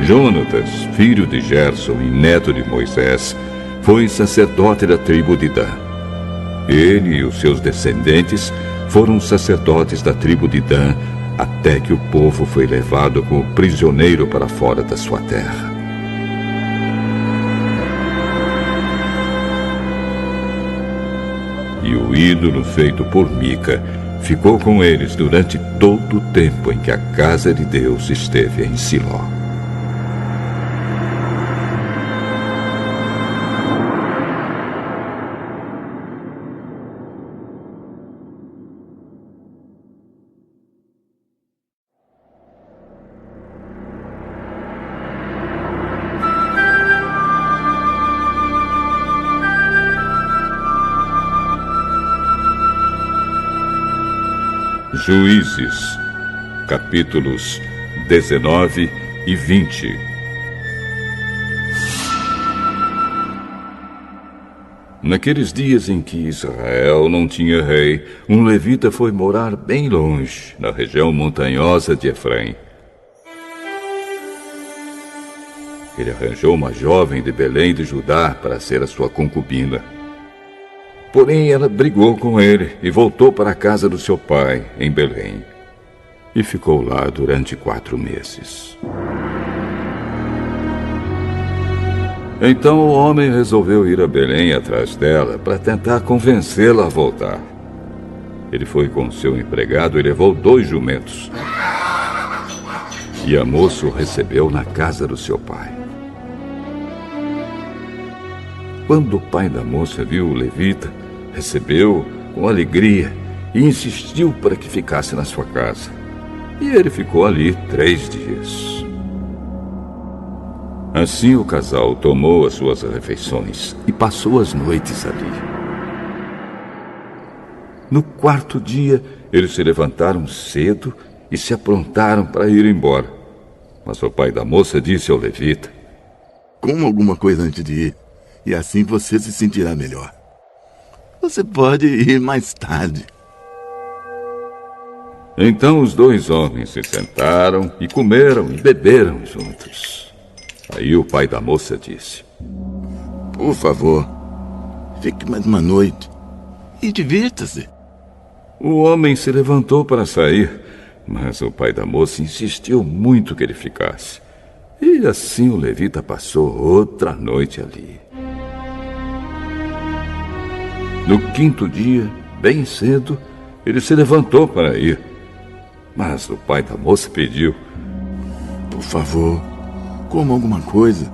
Jonatas, filho de Gerson e neto de Moisés, foi sacerdote da tribo de Dan. Ele e os seus descendentes foram sacerdotes da tribo de Dan até que o povo foi levado como prisioneiro para fora da sua terra. E o ídolo feito por Mica ficou com eles durante todo o tempo em que a casa de Deus esteve em Siló. Juízes, capítulos 19 e 20. Naqueles dias em que Israel não tinha rei, um levita foi morar bem longe, na região montanhosa de Efraim. Ele arranjou uma jovem de Belém de Judá para ser a sua concubina. Porém, ela brigou com ele e voltou para a casa do seu pai, em Belém. E ficou lá durante 4 meses. Então o homem resolveu ir a Belém atrás dela para tentar convencê-la a voltar. Ele foi com seu empregado e levou 2 jumentos. E a moça o recebeu na casa do seu pai. Quando o pai da moça viu o levita, recebeu com alegria e insistiu para que ficasse na sua casa. E ele ficou ali 3 dias. Assim o casal tomou as suas refeições e passou as noites ali. No 4º dia, eles se levantaram cedo e se aprontaram para ir embora. Mas o pai da moça disse ao levita: "Coma alguma coisa antes de ir, e assim você se sentirá melhor. Você pode ir mais tarde." Então os 2 homens se sentaram e comeram e beberam juntos. Aí o pai da moça disse: "Por favor, fique mais uma noite e divirta-se." O homem se levantou para sair, mas o pai da moça insistiu muito que ele ficasse. E assim o levita passou outra noite ali. No 5º dia, bem cedo, ele se levantou para ir. Mas o pai da moça pediu: "Por favor, coma alguma coisa.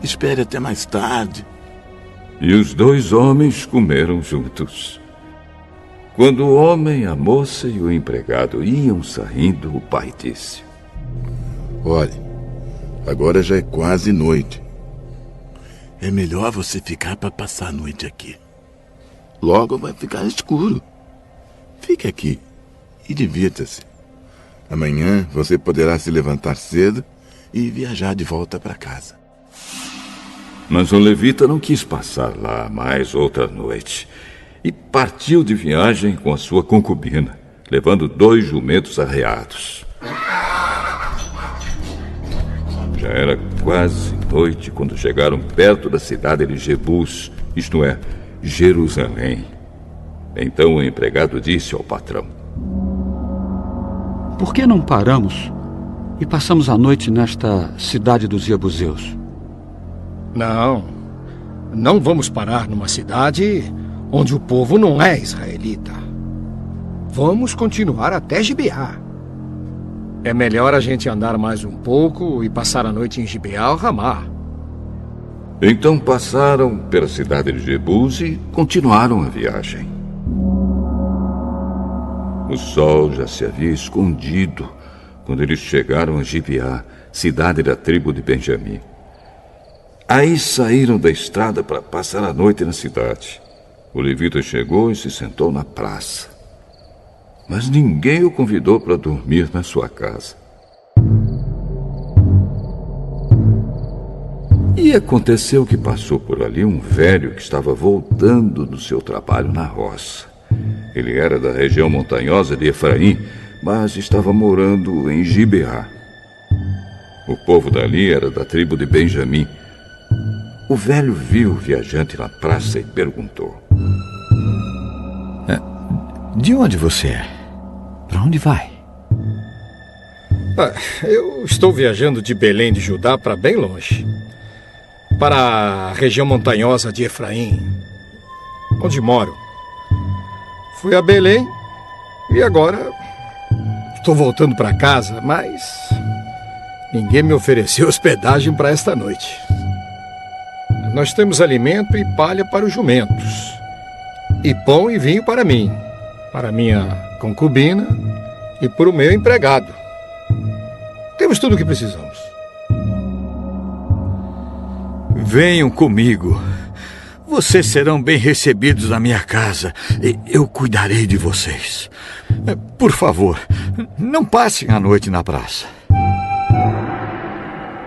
Espere até mais tarde." E os 2 homens comeram juntos. Quando o homem, a moça e o empregado iam saindo, o pai disse: "Olhe, agora já é quase noite. É melhor você ficar para passar a noite aqui. Logo vai ficar escuro. Fique aqui e divirta-se. Amanhã você poderá se levantar cedo e viajar de volta para casa." Mas o levita não quis passar lá mais outra noite e partiu de viagem com a sua concubina, levando 2 jumentos arreados. Já era quase noite quando chegaram perto da cidade de Jebus, isto é, Jerusalém. Então o empregado disse ao patrão: "Por que não paramos e passamos a noite nesta cidade dos Jebuseus?" Não vamos parar numa cidade onde o povo não é israelita. vamos continuar até Gibeá. É melhor a gente andar mais um pouco e passar a noite em Gibeá ou Ramá. Então passaram pela cidade de Jebus e continuaram a viagem. O sol já se havia escondido quando eles chegaram a Gibeá, cidade da tribo de Benjamim. Aí saíram da estrada para passar a noite na cidade. O levita chegou e se sentou na praça. Mas ninguém o convidou para dormir na sua casa. E aconteceu que passou por ali um velho que estava voltando do seu trabalho na roça. Ele era da região montanhosa de Efraim, mas estava morando em Gibeá. O povo dali era da tribo de Benjamim. O velho viu o viajante na praça e perguntou: De onde você é? Para onde vai? Eu estou viajando de Belém de Judá para bem longe. Para a região montanhosa de Efraim, onde moro. Fui a Belém e agora estou voltando para casa, mas ninguém me ofereceu hospedagem para esta noite. Nós temos alimento e palha para os jumentos, e pão e vinho para mim, para minha concubina e para o meu empregado. Temos tudo o que precisamos. Venham comigo. Vocês serão bem recebidos na minha casa e eu cuidarei de vocês. Por favor, não passem a noite na praça.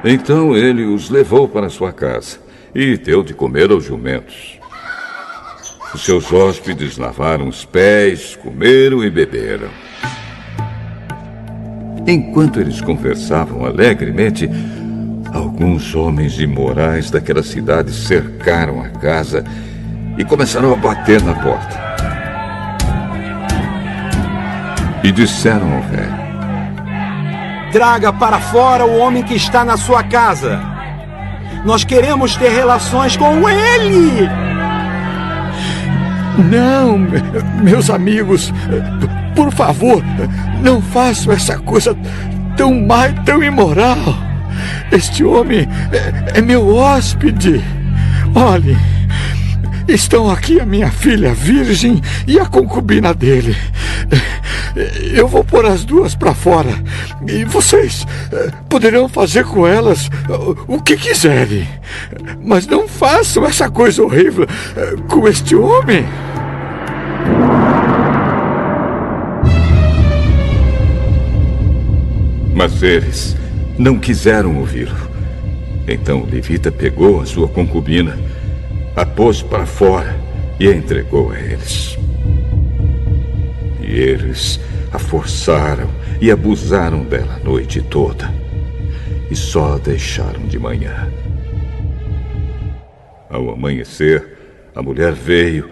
Então ele os levou para sua casa e deu de comer aos jumentos. Os seus hóspedes lavaram os pés, comeram e beberam. Enquanto eles conversavam alegremente, alguns homens imorais daquela cidade cercaram a casa e começaram a bater na porta. E disseram ao velho: Traga para fora o homem que está na sua casa. Nós queremos ter relações com ele. Não, meus amigos, por favor, não façam essa coisa tão má e tão imoral. Este homem é meu hóspede. Olhe, estão aqui a minha filha virgem e a concubina dele. Eu vou pôr as duas para fora e vocês poderão fazer com elas o que quiserem. Mas não façam essa coisa horrível com este homem. Mas eles não quiseram ouvi-lo. Então o levita pegou a sua concubina, a pôs para fora e a entregou a eles. E eles a forçaram e abusaram dela a noite toda. E só a deixaram de manhã. Ao amanhecer, a mulher veio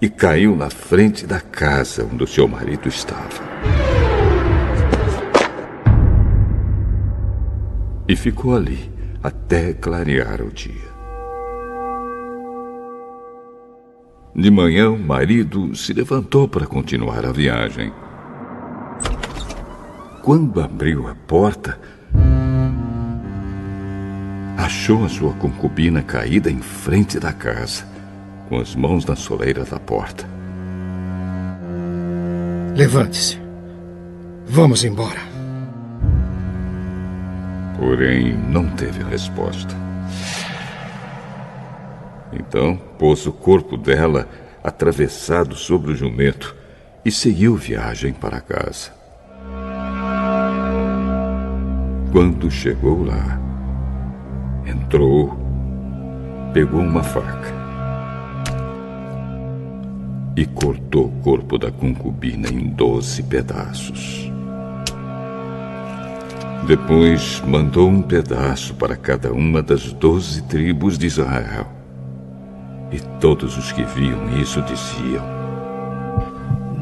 e caiu na frente da casa onde o seu marido estava. E ficou ali até clarear o dia. De manhã, o marido se levantou para continuar a viagem. Quando abriu a porta, achou a sua concubina caída em frente da casa, com as mãos na soleira da porta. Levante-se. Vamos embora. Porém, não teve resposta. Então, pôs o corpo dela atravessado sobre o jumento e seguiu viagem para casa. Quando chegou lá, entrou, pegou uma faca e cortou o corpo da concubina em 12 pedaços. Depois mandou um pedaço para cada uma das 12 tribos de Israel. E todos os que viam isso diziam: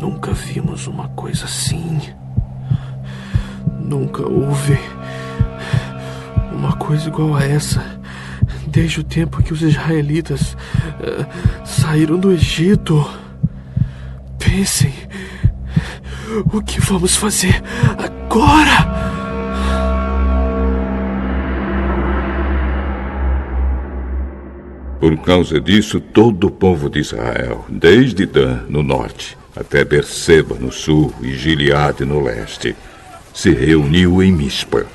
Nunca vimos uma coisa assim. Nunca houve uma coisa igual a essa desde o tempo que os israelitas saíram do Egito. Pensem, O que vamos fazer agora? Por causa disso, todo o povo de Israel, desde Dan, no norte, até Berseba, no sul, e Gileade, no leste, se reuniu em Mispa.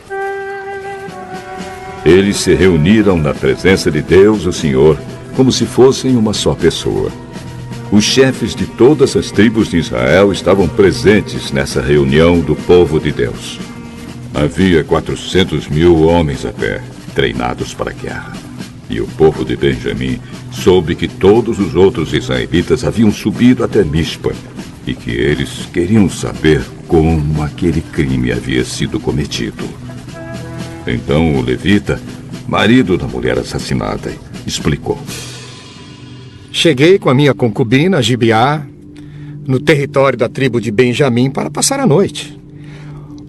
Eles se reuniram na presença de Deus, o Senhor, como se fossem uma só pessoa. Os chefes de todas as tribos de Israel estavam presentes nessa reunião do povo de Deus. Havia 400.000 homens a pé, treinados para a guerra. E o povo de Benjamim soube que todos os outros israelitas haviam subido até Mispa e que eles queriam saber como aquele crime havia sido cometido. Então o levita, marido da mulher assassinada, explicou. Cheguei com a minha concubina, Gibeá, no território da tribo de Benjamim para passar a noite.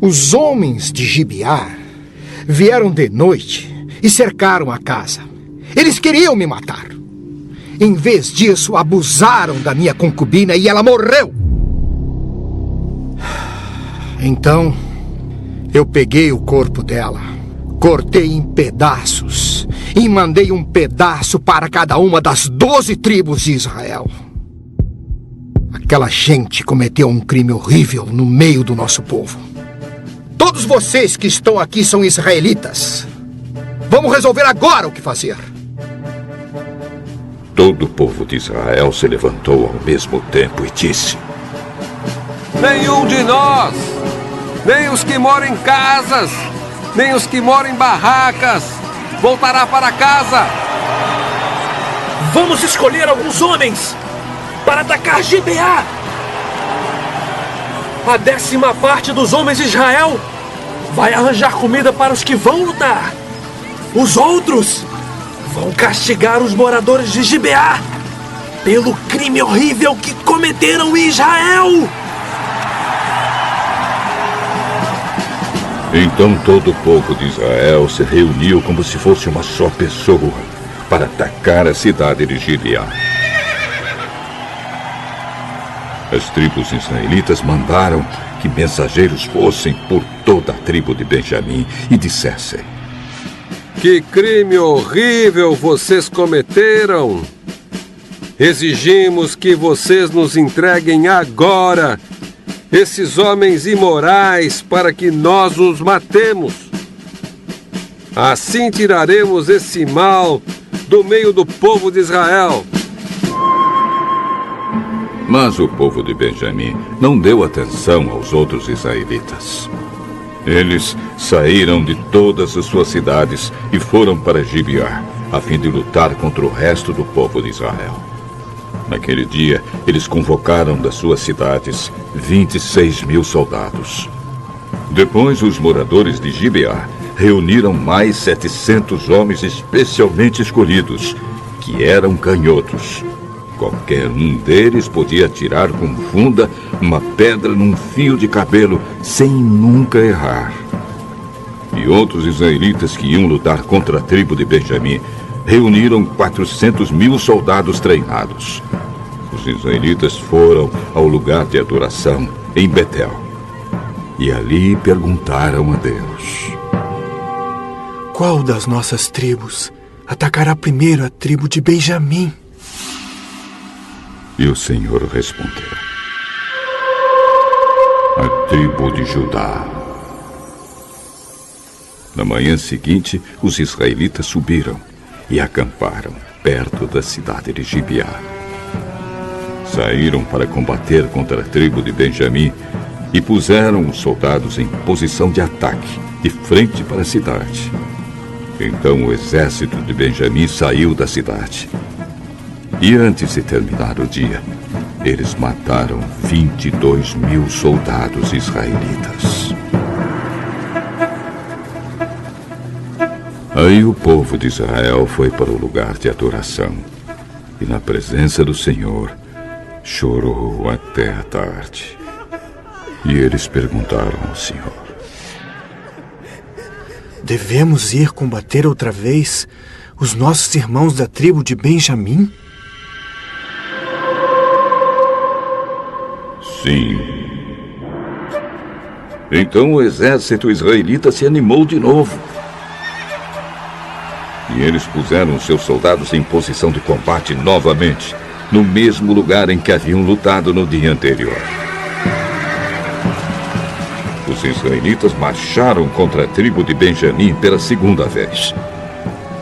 Os homens de Gibeá vieram de noite e cercaram a casa. Eles queriam me matar. Em vez disso, abusaram da minha concubina e ela morreu. Então, eu peguei o corpo dela, cortei em pedaços e mandei um pedaço para cada uma das 12 tribos de Israel. Aquela gente cometeu um crime horrível no meio do nosso povo. Todos vocês que estão aqui são israelitas. Vamos resolver agora o que fazer. Todo o povo de Israel se levantou ao mesmo tempo e disse: Nenhum de nós, nem os que moram em casas, nem os que moram em barracas, voltará para casa. Vamos escolher alguns homens para atacar Gibeá. A 10ª parte dos homens de Israel vai arranjar comida para os que vão lutar. Os outros vão castigar os moradores de Gibeá pelo crime horrível que cometeram em Israel. Então todo o povo de Israel se reuniu como se fosse uma só pessoa para atacar a cidade de Gibeá. As tribos israelitas mandaram que mensageiros fossem por toda a tribo de Benjamim e dissessem: Que crime horrível vocês cometeram! Exigimos que vocês nos entreguem agora esses homens imorais para que nós os matemos. Assim tiraremos esse mal do meio do povo de Israel. Mas o povo de Benjamim não deu atenção aos outros israelitas. Eles saíram de todas as suas cidades e foram para Gibeá, a fim de lutar contra o resto do povo de Israel. Naquele dia, eles convocaram das suas cidades 26.000 soldados. Depois, os moradores de Gibeá reuniram mais 700 homens especialmente escolhidos, que eram canhotos. Qualquer um deles podia atirar com funda uma pedra num fio de cabelo sem nunca errar. E outros israelitas que iam lutar contra a tribo de Benjamim reuniram 400.000 soldados treinados. Os israelitas foram ao lugar de adoração, em Betel, e ali perguntaram a Deus: Qual das nossas tribos atacará primeiro a tribo de Benjamim? E o Senhor respondeu: A tribo de Judá. Na manhã seguinte, os israelitas subiram e acamparam perto da cidade de Gibeá. Saíram para combater contra a tribo de Benjamim e puseram os soldados em posição de ataque, de frente para a cidade. Então o exército de Benjamim saiu da cidade. E antes de terminar o dia, eles mataram 22.000 soldados israelitas. Aí o povo de Israel foi para o lugar de adoração e, na presença do Senhor, chorou até a tarde. E eles perguntaram ao Senhor: Devemos ir combater outra vez os nossos irmãos da tribo de Benjamim? Sim, Então o exército israelita se animou de novo. E eles puseram seus soldados em posição de combate novamente, no mesmo lugar em que haviam lutado no dia anterior. Os israelitas marcharam contra a tribo de Benjamim pela segunda vez.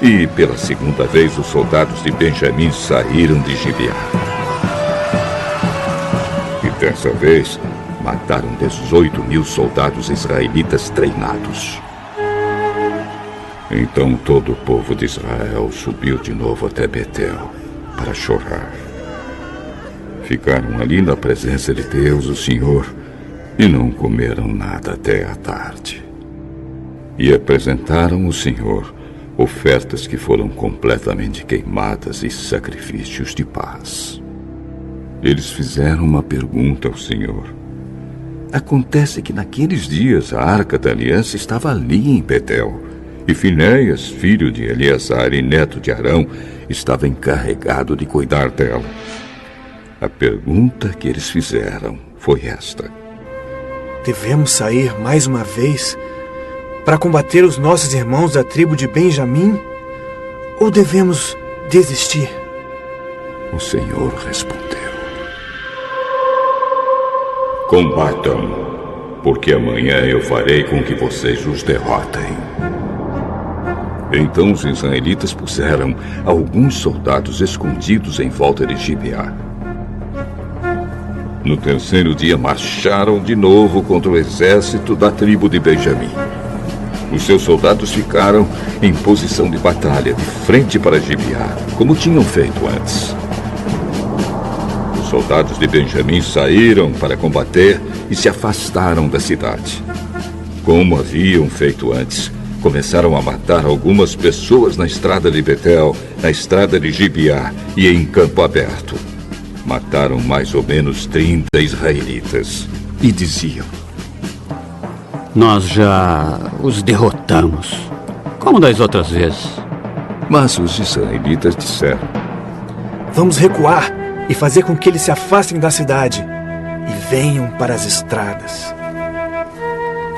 E pela segunda vez os soldados de Benjamim saíram de Gibeá. E dessa vez mataram 18.000 soldados israelitas treinados. Então todo o povo de Israel subiu de novo até Betel para chorar. Ficaram ali na presença de Deus, o Senhor, e não comeram nada até a tarde. E apresentaram ao Senhor ofertas que foram completamente queimadas e sacrifícios de paz. Eles fizeram uma pergunta ao Senhor. Acontece que naqueles dias a Arca da Aliança estava ali em Betel, e Finéias, filho de Eleazar e neto de Arão, estava encarregado de cuidar dela. A pergunta que eles fizeram foi esta: devemos sair mais uma vez para combater os nossos irmãos da tribo de Benjamim? Ou devemos desistir? O Senhor respondeu: combatam, porque amanhã eu farei com que vocês os derrotem. Então os israelitas puseram alguns soldados escondidos em volta de Gibeá. No terceiro dia marcharam de novo contra o exército da tribo de Benjamim. Os seus soldados ficaram em posição de batalha, de frente para Gibeá, como tinham feito antes. Os soldados de Benjamim saíram para combater e se afastaram da cidade. Como haviam feito antes, começaram a matar algumas pessoas na estrada de Betel, na estrada de Gibeá e em campo aberto. Mataram mais ou menos 30 israelitas e diziam: nós já os derrotamos, como das outras vezes. Mas os israelitas disseram: vamos recuar e fazer com que eles se afastem da cidade e venham para as estradas.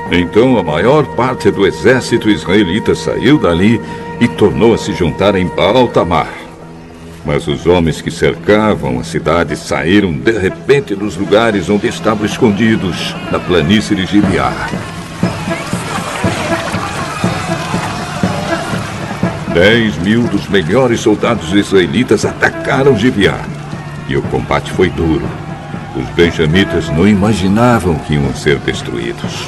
Então a maior parte do exército israelita saiu dali e tornou a se juntar em Baal-Tamar. Mas os homens que cercavam a cidade saíram de repente dos lugares onde estavam escondidos, na planície de Gibeá. 10.000 dos melhores soldados israelitas atacaram Gibeá. E o combate foi duro. Os benjamitas não imaginavam que iam ser destruídos.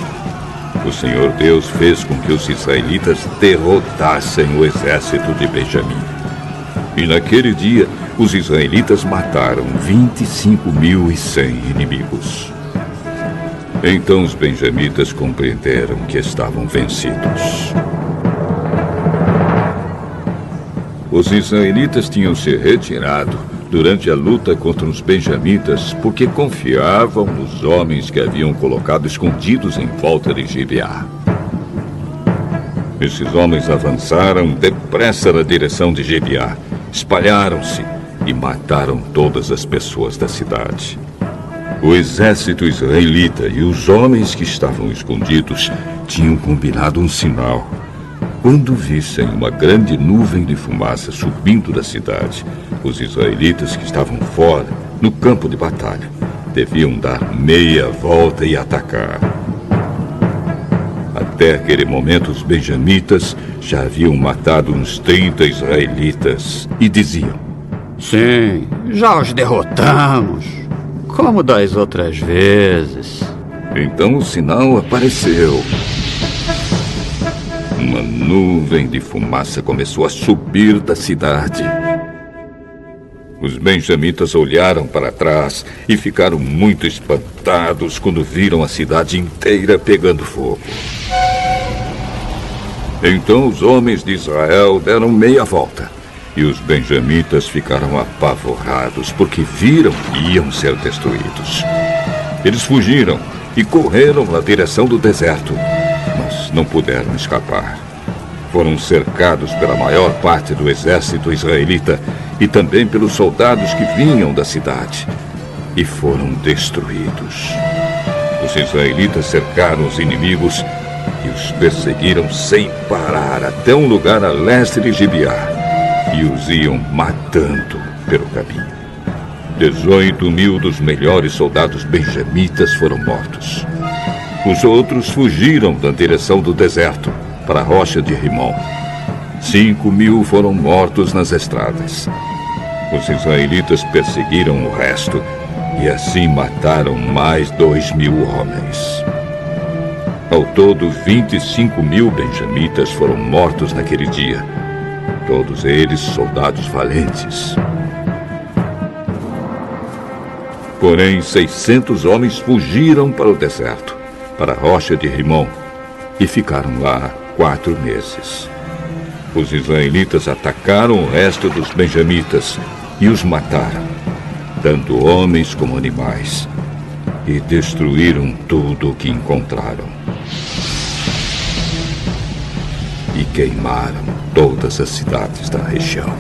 O Senhor Deus fez com que os israelitas derrotassem o exército de Benjamim. E naquele dia, os israelitas mataram 25.100 inimigos. Então os benjamitas compreenderam que estavam vencidos. Os israelitas tinham se retirado durante a luta contra os benjamitas porque confiavam nos homens que haviam colocado escondidos em volta de Gibeá. Esses homens avançaram depressa na direção de Gibeá, espalharam-se e mataram todas as pessoas da cidade. O exército israelita e os homens que estavam escondidos tinham combinado um sinal. Quando vissem uma grande nuvem de fumaça subindo da cidade, os israelitas que estavam fora, no campo de batalha, deviam dar meia volta e atacar. Até aquele momento, os benjamitas já haviam matado uns 30 israelitas e diziam: sim, já os derrotamos, como das outras vezes. Então o sinal apareceu. Uma nuvem de fumaça começou a subir da cidade. Os benjamitas olharam para trás e ficaram muito espantados quando viram a cidade inteira pegando fogo. Então os homens de Israel deram meia volta e os benjamitas ficaram apavorados porque viram que iam ser destruídos. Eles fugiram e correram na direção do deserto, mas não puderam escapar. Foram cercados pela maior parte do exército israelita e também pelos soldados que vinham da cidade, e foram destruídos. Os Os israelitas cercaram os inimigos e os perseguiram sem parar até um lugar a leste de Gibeá, e os iam matando pelo caminho. 18.000 dos melhores soldados benjamitas foram mortos. Os outros fugiram da direção do deserto, para a rocha de Rimon. 5.000 foram mortos nas estradas. Os israelitas perseguiram o resto e assim mataram mais 2.000 homens. Ao todo, 25.000 benjamitas foram mortos naquele dia. Todos eles soldados valentes. Porém, 600 homens fugiram para o deserto, para a rocha de Rimon, e ficaram lá 4 meses. Os israelitas atacaram o resto dos benjamitas e os mataram, tanto homens como animais, e destruíram tudo o que encontraram. E queimaram todas as cidades da região.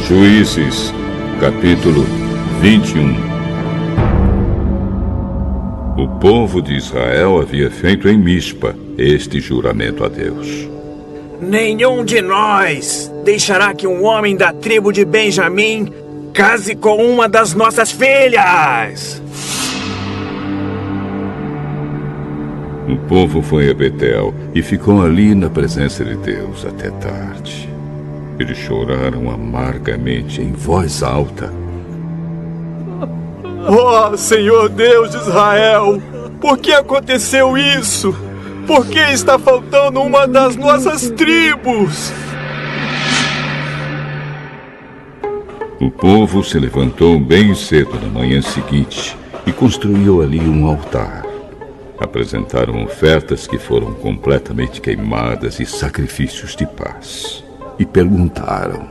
Juízes, capítulo 21. O povo de Israel havia feito em Mispa este juramento a Deus. Nenhum de nós deixará que um homem da tribo de Benjamim case com uma das nossas filhas. O povo foi a Betel e ficou ali na presença de Deus até tarde. Eles choraram amargamente em voz alta. Oh, Senhor Deus de Israel, por que aconteceu isso? Por que está faltando uma das nossas tribos? O povo se levantou bem cedo na manhã seguinte e construiu ali um altar. Apresentaram ofertas que foram completamente queimadas e sacrifícios de paz. E perguntaram: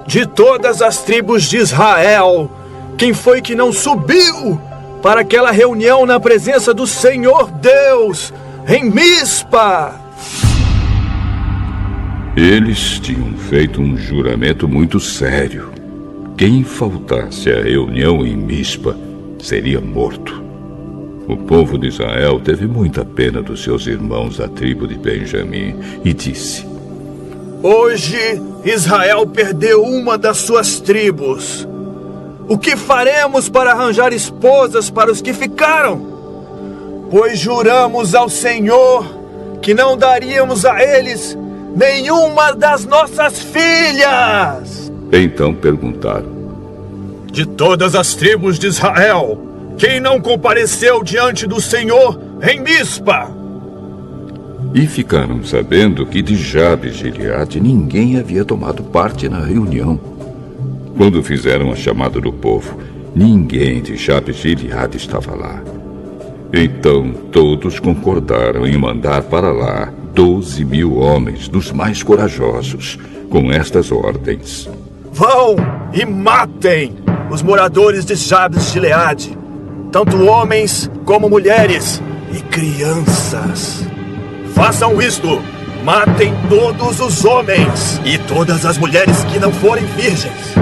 de todas as tribos de Israel, quem foi que não subiu para aquela reunião na presença do Senhor Deus, em Mispa? Eles tinham feito um juramento muito sério. Quem faltasse à reunião em Mispa seria morto. O povo de Israel teve muita pena dos seus irmãos da tribo de Benjamim e disse: hoje Israel perdeu uma das suas tribos. O que faremos para arranjar esposas para os que ficaram? Pois juramos ao Senhor que não daríamos a eles nenhuma das nossas filhas. Então perguntaram: de todas as tribos de Israel, quem não compareceu diante do Senhor em Mispa? E ficaram sabendo que de Jabes de Gileade ninguém havia tomado parte na reunião. Quando fizeram a chamada do povo, ninguém de Jabes de Gileade estava lá. Então todos concordaram em mandar para lá 12.000 homens dos mais corajosos, com estas ordens: vão e matem os moradores de Jabes de Gileade, tanto homens como mulheres e crianças. Façam isto: matem todos os homens e todas as mulheres que não forem virgens.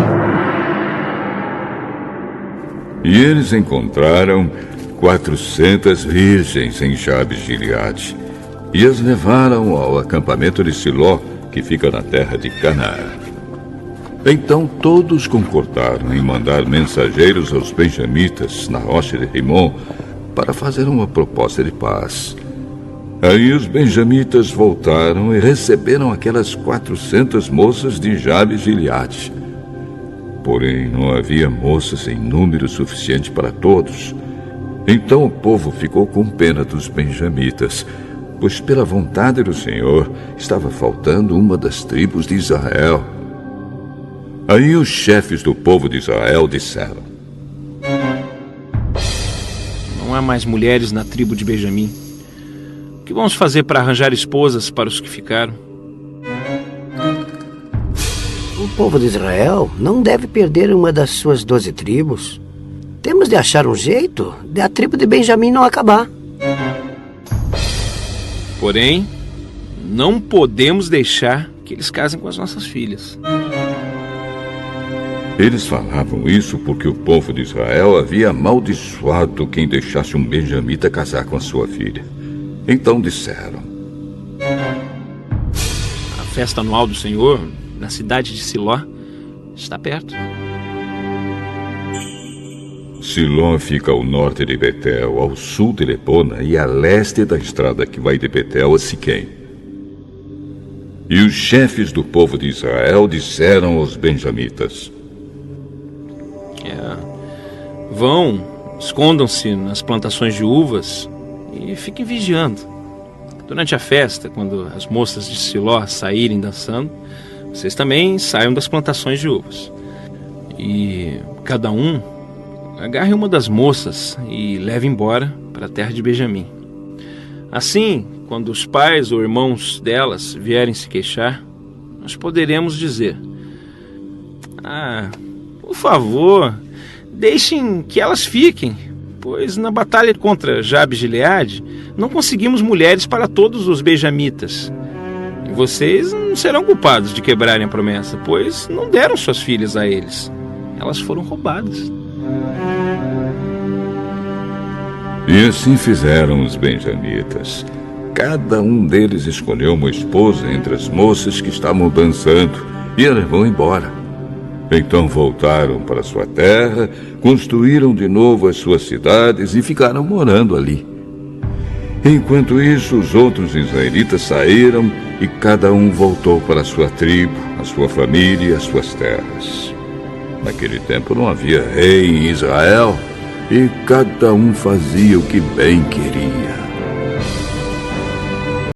E eles encontraram 400 virgens em Jabes de Gileade e as levaram ao acampamento de Siló, que fica na terra de Canaã. Então todos concordaram em mandar mensageiros aos benjamitas na rocha de Rimon para fazer uma proposta de paz. Aí os benjamitas voltaram e receberam aquelas 400 moças de Jabes de Gileade. Porém, não havia moças em número suficiente para todos. Então o povo ficou com pena dos benjamitas, pois pela vontade do Senhor estava faltando uma das tribos de Israel. Aí os chefes do povo de Israel disseram: Não há mais mulheres na tribo de Benjamim. O que vamos fazer para arranjar esposas para os que ficaram? O povo de Israel não deve perder uma das suas 12 tribos. Temos de achar um jeito de a tribo de Benjamim não acabar. Porém, não podemos deixar que eles casem com as nossas filhas. Eles falavam isso porque o povo de Israel havia amaldiçoado quem deixasse um benjamita casar com a sua filha. Então disseram: A festa anual do Senhor, na cidade de Siló, está perto. Siló fica ao norte de Betel, ao sul de Lebona e a leste da estrada que vai de Betel a Siquém. E os chefes do povo de Israel disseram aos benjamitas: Vão, escondam-se nas plantações de uvas e fiquem vigiando. Durante a festa, quando as moças de Siló saírem dançando, vocês também saiam das plantações de uvas. E cada um agarre uma das moças e leve embora para a terra de Benjamim. Assim, quando os pais ou irmãos delas vierem se queixar, nós poderemos dizer: por favor, deixem que elas fiquem, pois na batalha contra Jabes de Gileade não conseguimos mulheres para todos os benjamitas. E vocês não serão culpados de quebrarem a promessa, pois não deram suas filhas a eles. Elas foram roubadas. E assim fizeram os benjamitas. Cada um deles escolheu uma esposa entre as moças que estavam dançando e a levou embora. Então voltaram para sua terra, construíram de novo as suas cidades e ficaram morando ali. Enquanto isso, os outros israelitas saíram e cada um voltou para a sua tribo, a sua família e as suas terras. Naquele tempo não havia rei em Israel e cada um fazia o que bem queria.